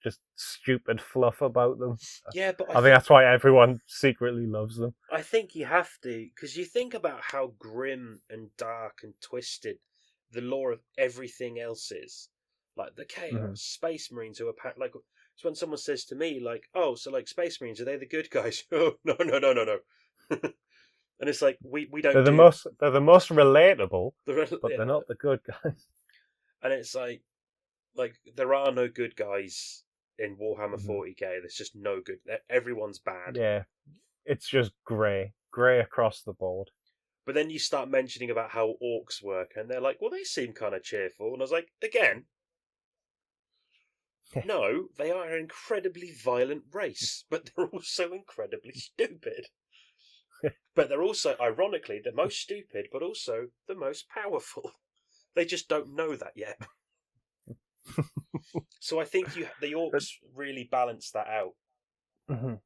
just stupid fluff about them. Yeah, but I think that's why everyone secretly loves them. I think you have to, because you think about how grim and dark and twisted the lore of everything else is. Like the Chaos, Space Marines who are like. It's when someone says to me, like, "Oh, so like Space Marines, are they the good guys?" Oh, no. And it's like we don't. They're the most relatable, but they're not the good guys. And it's like, like there are no good guys in Warhammer Mhm. 40k. There's just no good. Everyone's bad. Yeah, it's just grey across the board. But then you start mentioning about how orcs work, and they're like, well, they seem kind of cheerful. And I was like, again, no, they are an incredibly violent race, but they're also incredibly stupid. But they're also, ironically, the most stupid, but also the most powerful. They just don't know that yet. So I think the orcs really balance that out. Mhm.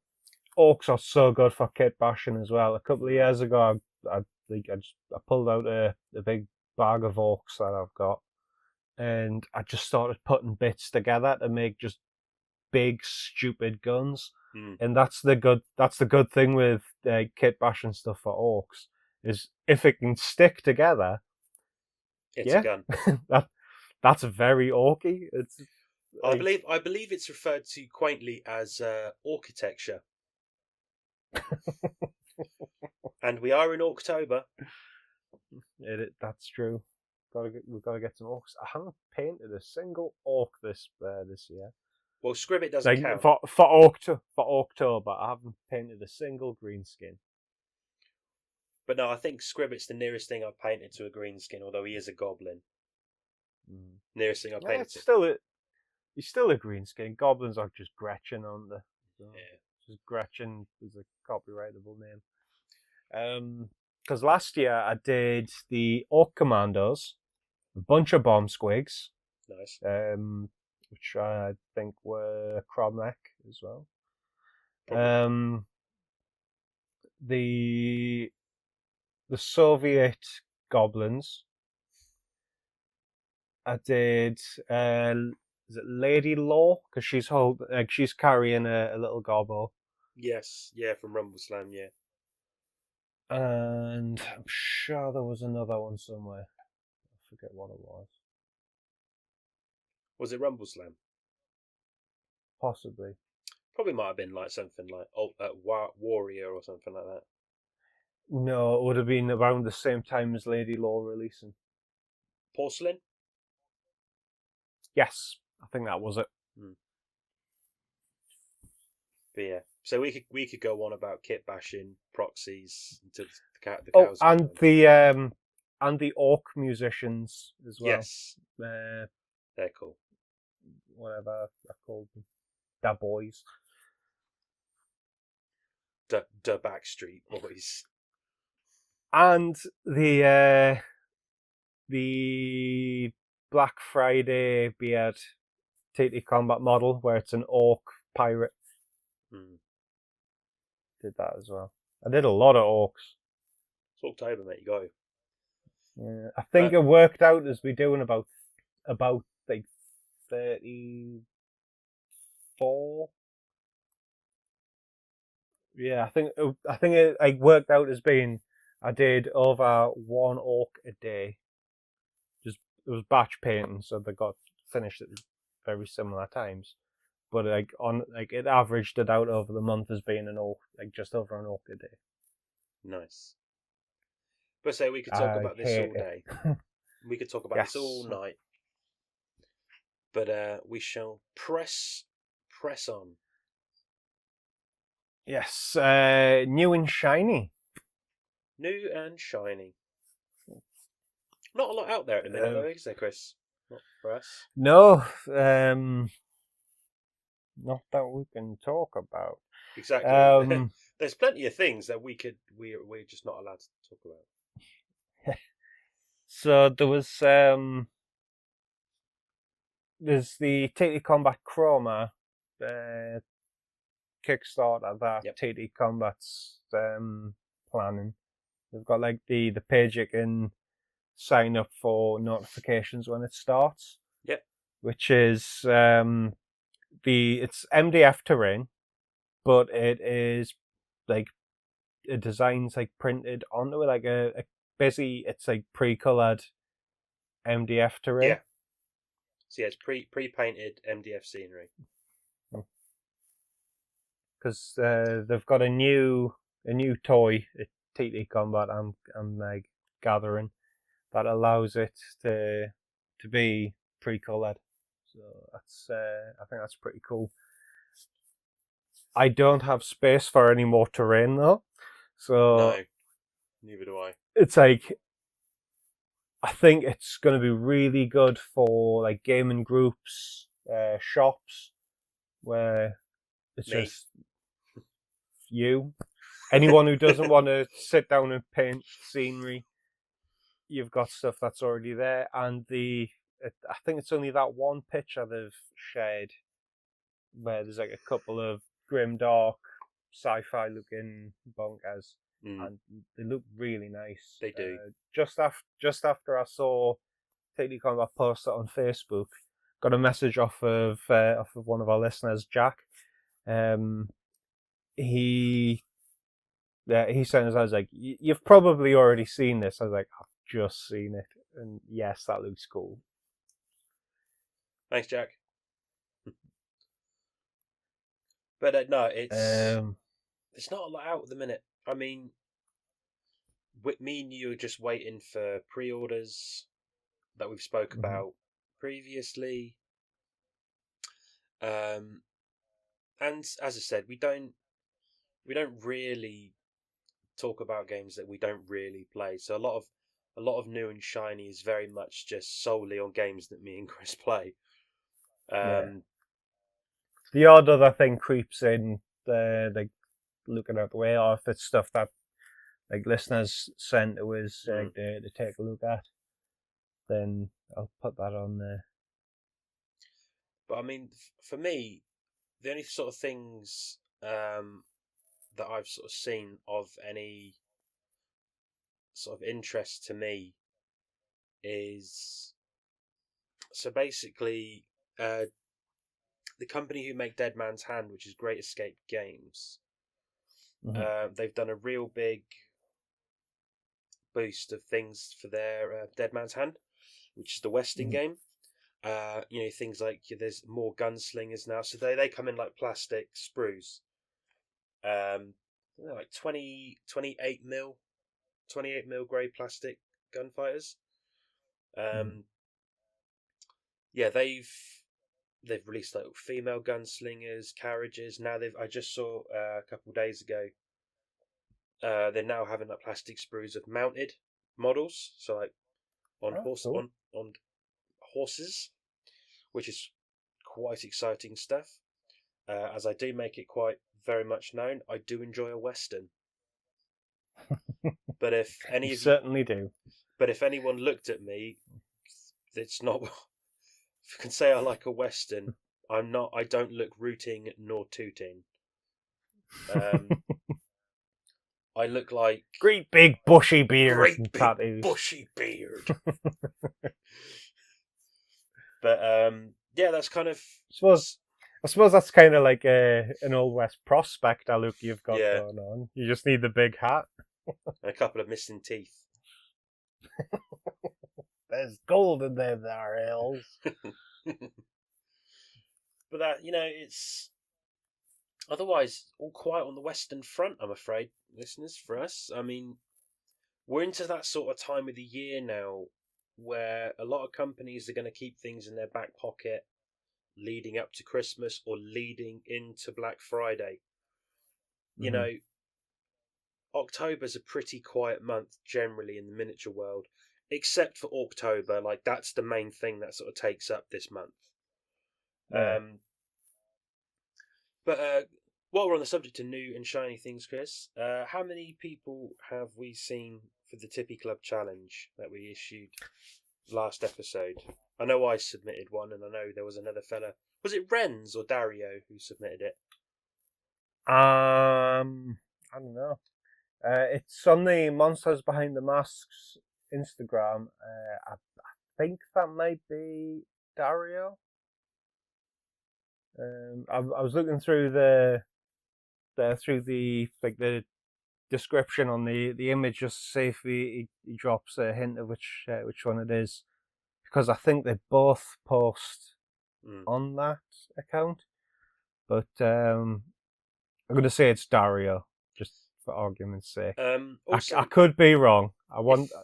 Orcs are so good for kit bashing as well. A couple of years ago, I pulled out a big bag of orcs that I've got, and I just started putting bits together to make just big stupid guns. And that's the good thing with kit bashing stuff for orcs is if it can stick together, It's a yeah, gun. that's very orky. It's I like, believe it's referred to quaintly as architecture. And we are in October. that's true. We've got to get some orcs. I haven't painted a single orc this year. Well, Scribbit doesn't Like count. for October, I haven't painted a single green skin. But no, I think Scribbit's the nearest thing I've painted to a green skin, although he is a goblin. Nearest thing I've Yeah, painted it's to. he's still a green skin. Goblins are just Gretchen on the. Yeah. Just Gretchen is a copyrightable name. Because last year I did the Orc Commandos, a bunch of bomb squigs, Nice. which I think were Cromlech as well. Probably. The Soviet goblins. I did. Is it Lady Law? Because she's carrying a little gobbo. Yes. Yeah, from Rumbleslam, yeah. And I'm sure there was another one somewhere. I forget what it was. Was it Rumbleslam? Possibly. Probably might have been like something like Warrior or something like that. No, it would have been around the same time as Lady Law releasing. Porcelain? Yes, I think that was it. But yeah, so we could go on about kit bashing, proxies until the Oh, cows come home. and the orc musicians as well. Yes, they're cool. Whatever I called them, da boys. The Backstreet Boys. And the Black Friday beard TTCombat model where it's an orc pirate. Did that as well. I did a lot of orcs. It's October, mate. You go. Yeah, I think it worked out as we doing about like 34. Yeah, I think it like worked out as being I did over one orc a day. Just it was batch painting, so they got finished at very similar times. But it averaged it out over the month as being an orc, like just over an orc a day. Nice. But say we could talk about this all day. We could talk about this all night. But we shall press on. Yes, new and shiny. New and shiny. Not a lot out there at the minute, though, is there, Chris? Not for us. No, not that we can talk about. Exactly. There's plenty of things that we're just not allowed to talk about. So there was there's the TTCombat Chroma Kickstarter that TTCombat's planning. They've got like the page you can sign up for notifications when it starts. Yep. Which is it's MDF terrain, but it is like a design's like printed onto it, like basically it's like pre-colored MDF terrain. Yeah. So yeah, it's pre-painted MDF scenery. Because they've got a new toy at TTCombat. I'm like gathering that allows it to be pre-colored. So that's I think that's pretty cool. I don't have space for any more terrain though, so No, neither do I. it's like I think it's going to be really good for like gaming groups, shops, where it's Me. just you. Anyone who doesn't want to sit down and paint scenery, you've got stuff that's already there, and I think it's only that one picture they've shared where there's like a couple of grimdark, sci-fi looking bunkers, and they look really nice. They do. Just after I saw TTCombat post it on Facebook, got a message off of one of our listeners, Jack. He sent us. I was like, "You've probably already seen this." I was like, "I've just seen it," and yes, that looks cool. Thanks, Jack. But no, there's not a lot out at the minute. I mean, me and you are just waiting for pre-orders that we've spoke about previously. And as I said, we don't really talk about games that we don't really play. So a lot of new and shiny is very much just solely on games that me and Chris play. The odd other thing creeps in, like looking out the way, or if it's stuff that like listeners sent to us to take a look at, then I'll put that on there. But I mean, for me, the only sort of things that I've sort of seen of any sort of interest to me is so basically the company who make Dead Man's Hand, which is Great Escape Games. They've done a real big boost of things for their Dead Man's Hand, which is the Western game. Things like there's more gunslingers now, so they come in like plastic sprues. Like 28 mil grey plastic gunfighters. They've released like female gunslingers, carriages. Now I just saw a couple of days ago. They're now having like plastic sprues of mounted models, so like on horses, which is quite exciting stuff. As I do make it quite very much known, I do enjoy a western. But if any you of certainly do. But if anyone looked at me, it's not. If I can say I like a western, I'm not. I don't look rooting nor tooting. I look like great big bushy beard, great big bushy beard. But yeah, that's kind of. I suppose that's kind of like an Old West prospector look you've got going on. You just need the big hat. And a couple of missing teeth. There's gold in them there hills. But that, it's otherwise all quiet on the Western Front, I'm afraid, listeners, for us. I mean, we're into that sort of time of the year now where a lot of companies are going to keep things in their back pocket leading up to Christmas or leading into Black Friday. You know, October's a pretty quiet month generally in the miniature world, except for October. Like, that's the main thing that sort of takes up this month. But while we're on the subject of new and shiny things, Chris, how many people have we seen for the Tippy Club challenge that we issued last episode? I know I submitted one, and I know there was another fella. Was it Renz or Dario who submitted it? I don't know. It's on the Monsters Behind the Masks Instagram. I think that might be Dario. I was looking through the description on the image just to see if he drops a hint of which one it is, because I think they both post on that account. But I'm going to say it's Dario, just for argument's sake. Also, I could be wrong.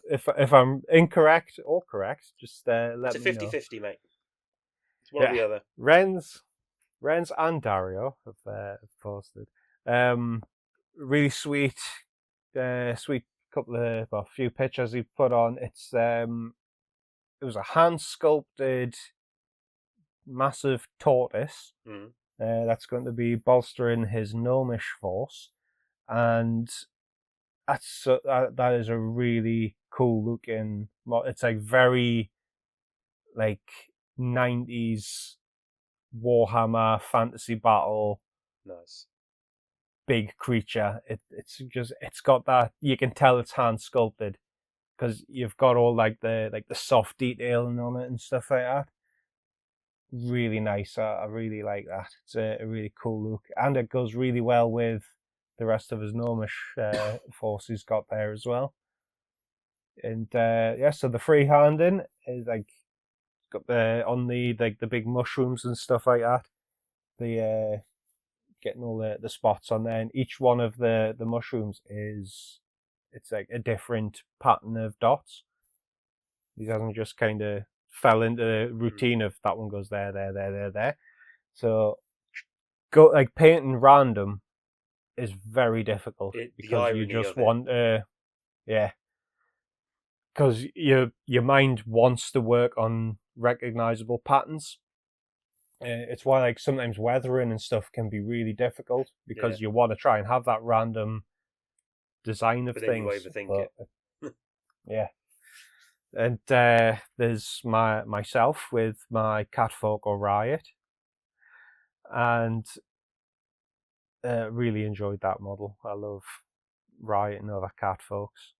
If I'm incorrect or correct, just let me know. It's a 50-50, mate. It's one or the other. Ren's and Dario have posted. Really sweet, sweet few pictures he put on. It was a hand sculpted massive tortoise that's going to be bolstering his gnomish force, and that is a really cool looking. It's like very like 90s Warhammer fantasy battle. Nice. Big creature. It's got that, you can tell it's hand sculpted because you've got all like the soft detailing on it and stuff like that. Really nice. I really like that. It's a really cool look, and it goes really well with the rest of his gnomish force he's got there as well. And so the freehanding is like got the big mushrooms and stuff like that. The getting all the spots on there, and each one of the mushrooms it's like a different pattern of dots. He hasn't just kind of fell into the routine of that one goes there. So painting random is very difficult because you just want because your mind wants to work on recognizable patterns. It's why like sometimes weathering and stuff can be really difficult because you want to try and have that random design of things. Then you overthink it. Yeah. And there's myself with my Catfolk or Riot, and really enjoyed that model. I love Riot and other Catfolks.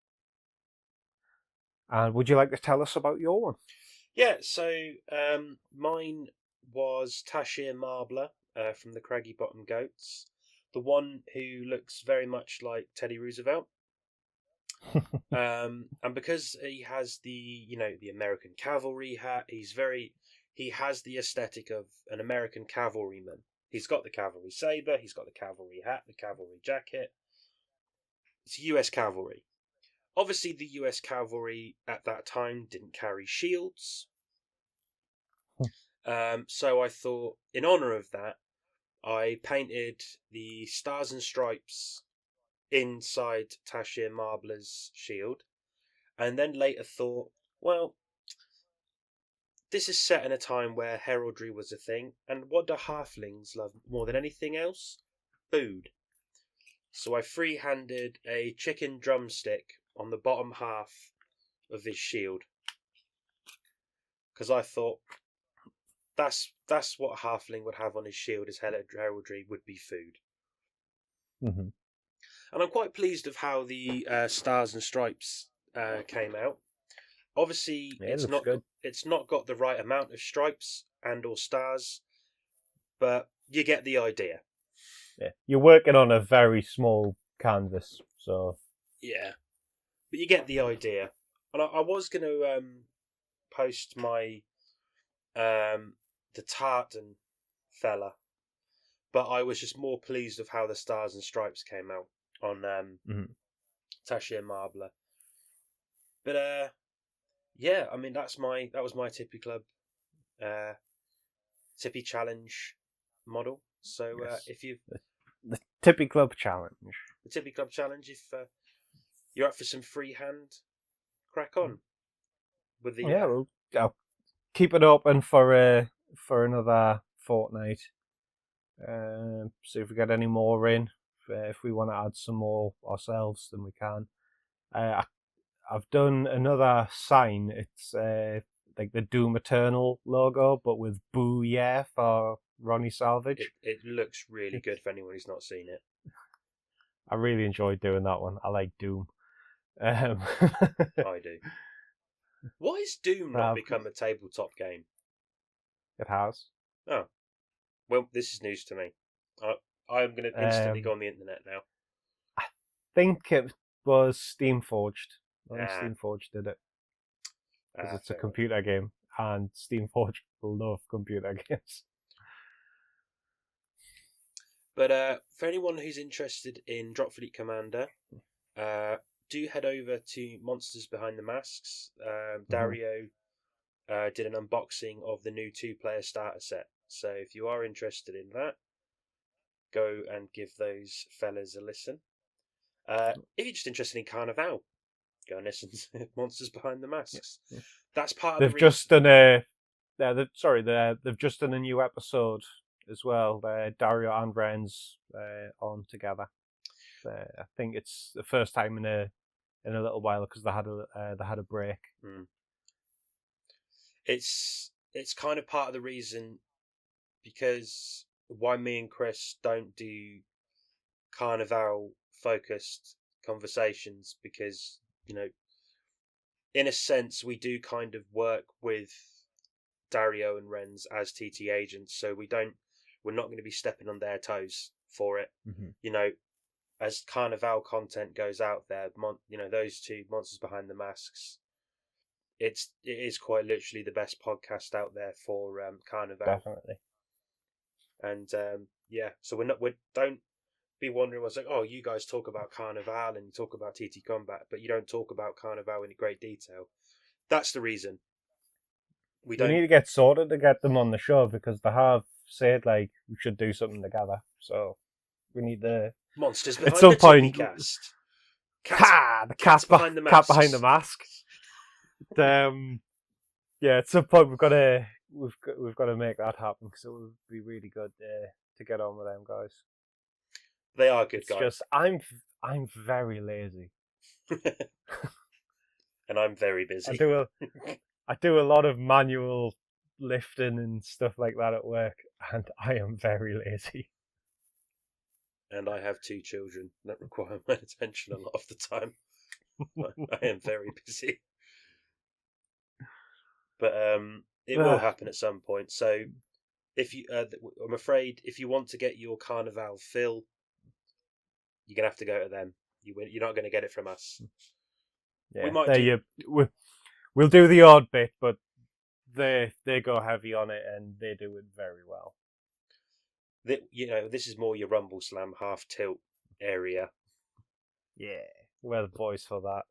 And would you like to tell us about your one? Yeah, so mine was Tashir Marbler from the Craggy Bottom Goats, the one who looks very much like Teddy Roosevelt. And because he has the American cavalry hat, he has the aesthetic of an American cavalryman. He's got the cavalry saber, he's got the cavalry hat, the cavalry jacket. It's US cavalry. Obviously, the US cavalry at that time didn't carry shields. So I thought, in honour of that, I painted the stars and stripes inside Tashir Marbler's shield, and then later thought, well, this is set in a time where heraldry was a thing, and what do halflings love more than anything else? Food. So I free-handed a chicken drumstick on the bottom half of his shield, because I thought that's what a halfling would have on his shield as heraldry would be food. Mm-hmm. And I'm quite pleased of how the stars and stripes came out. Obviously, it's not got the right amount of stripes and or stars, but you get the idea. Yeah, you're working on a very small canvas, so yeah, but you get the idea. And I was going to post my the tartan fella, but I was just more pleased of how the stars and stripes came out on Tashir Marbler. But yeah, I mean that was my Tippy Club Tippy Challenge model. So if you the Tippy Club Challenge, if you're up for some freehand, crack on with the well, I'll keep it open for another fortnight. See if we get any more in. If we want to add some more ourselves, then we can. I've done another sign. It's like the Doom Eternal logo, but with Boo Yeah for Ronnie Salvage. It looks really good for anyone who's not seen it. I really enjoyed doing that one. I like Doom. I do. Why has Doom not become a tabletop game? It has. Oh. Well, this is news to me. I'm going to instantly go on the internet now. I think it was Steamforged. Steamforged did it. Because it's a computer game, and Steamforged love computer games. But for anyone who's interested in Drop Fleet Commander, do head over to Monsters Behind the Masks. Dario did an unboxing of the new 2-player starter set. So if you are interested in that, go and give those fellas a listen. If you're just interested in Carnevale, go and listen to Monsters Behind the Masks. Yeah. That's part of They've the just done they've just done a new episode as well. Dario and Ren's on together. I think it's the first time in a little while because they had a break. It's kind of part of the reason because why me and Chris don't do Carnevale focused conversations, because in a sense we do kind of work with Dario and Renz as TT agents, so we're not going to be stepping on their toes for it. As Carnevale content goes out there, those two Monsters Behind the Masks, it is quite literally the best podcast out there for Carnevale. Definitely. And so we don't be wondering what's like, oh, you guys talk about Carnevale and you talk about TTCombat, but you don't talk about Carnevale in great detail. That's the reason. We need to get sorted to get them on the show, because they have said we should do something together. So we need the Monsters Behind at some the point. Cast. The cat behind the mask. Cat behind the mask. At some point we've got to make that happen, because it would be really good to get on with them guys. They are good guys. Just I'm very lazy, and I'm very busy. I do a lot of manual lifting and stuff like that at work, and I am very lazy. And I have 2 children that require my attention a lot of the time. I am very busy. But it will happen at some point. So if you, I'm afraid, if you want to get your Carnevale fill, you're gonna have to go to them. You're not going to get it from us. Yeah, we might we'll do the odd bit, but they go heavy on it, and they do it very well. This is more your Rumbleslam half tilt area. Yeah, we're the boys for that.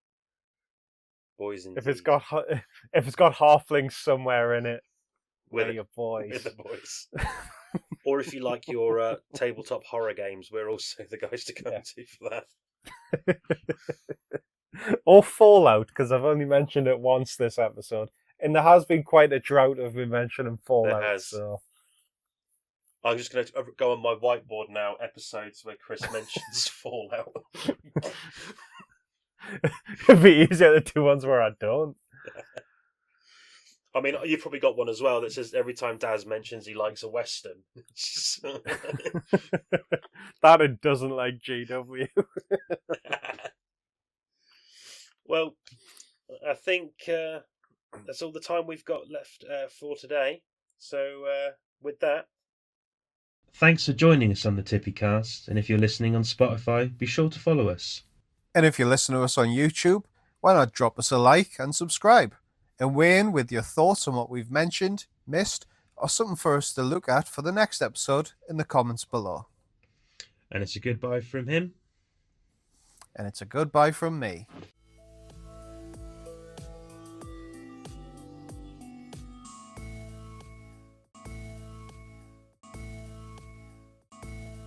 Boys indeed. If it's got halflings somewhere in it, we're your boys. We're the boys. Or if you like your tabletop horror games, we're also the guys to come to for that. Or Fallout, because I've only mentioned it once this episode, and there has been quite a drought of me mentioning Fallout. There has. So I'm just going to go on my whiteboard now, episodes where Chris mentions Fallout. It'd be easier to do ones where I don't. I mean, you've probably got one as well that says every time Daz mentions he likes a Western. That and doesn't like GW. Well, I think that's all the time we've got left for today. So with that, thanks for joining us on the Tippy Cast. And if you're listening on Spotify, be sure to follow us. And if you listen to us on YouTube, why not drop us a like and subscribe? And weigh in with your thoughts on what we've mentioned, missed, or something for us to look at for the next episode in the comments below. And it's a goodbye from him. And it's a goodbye from me.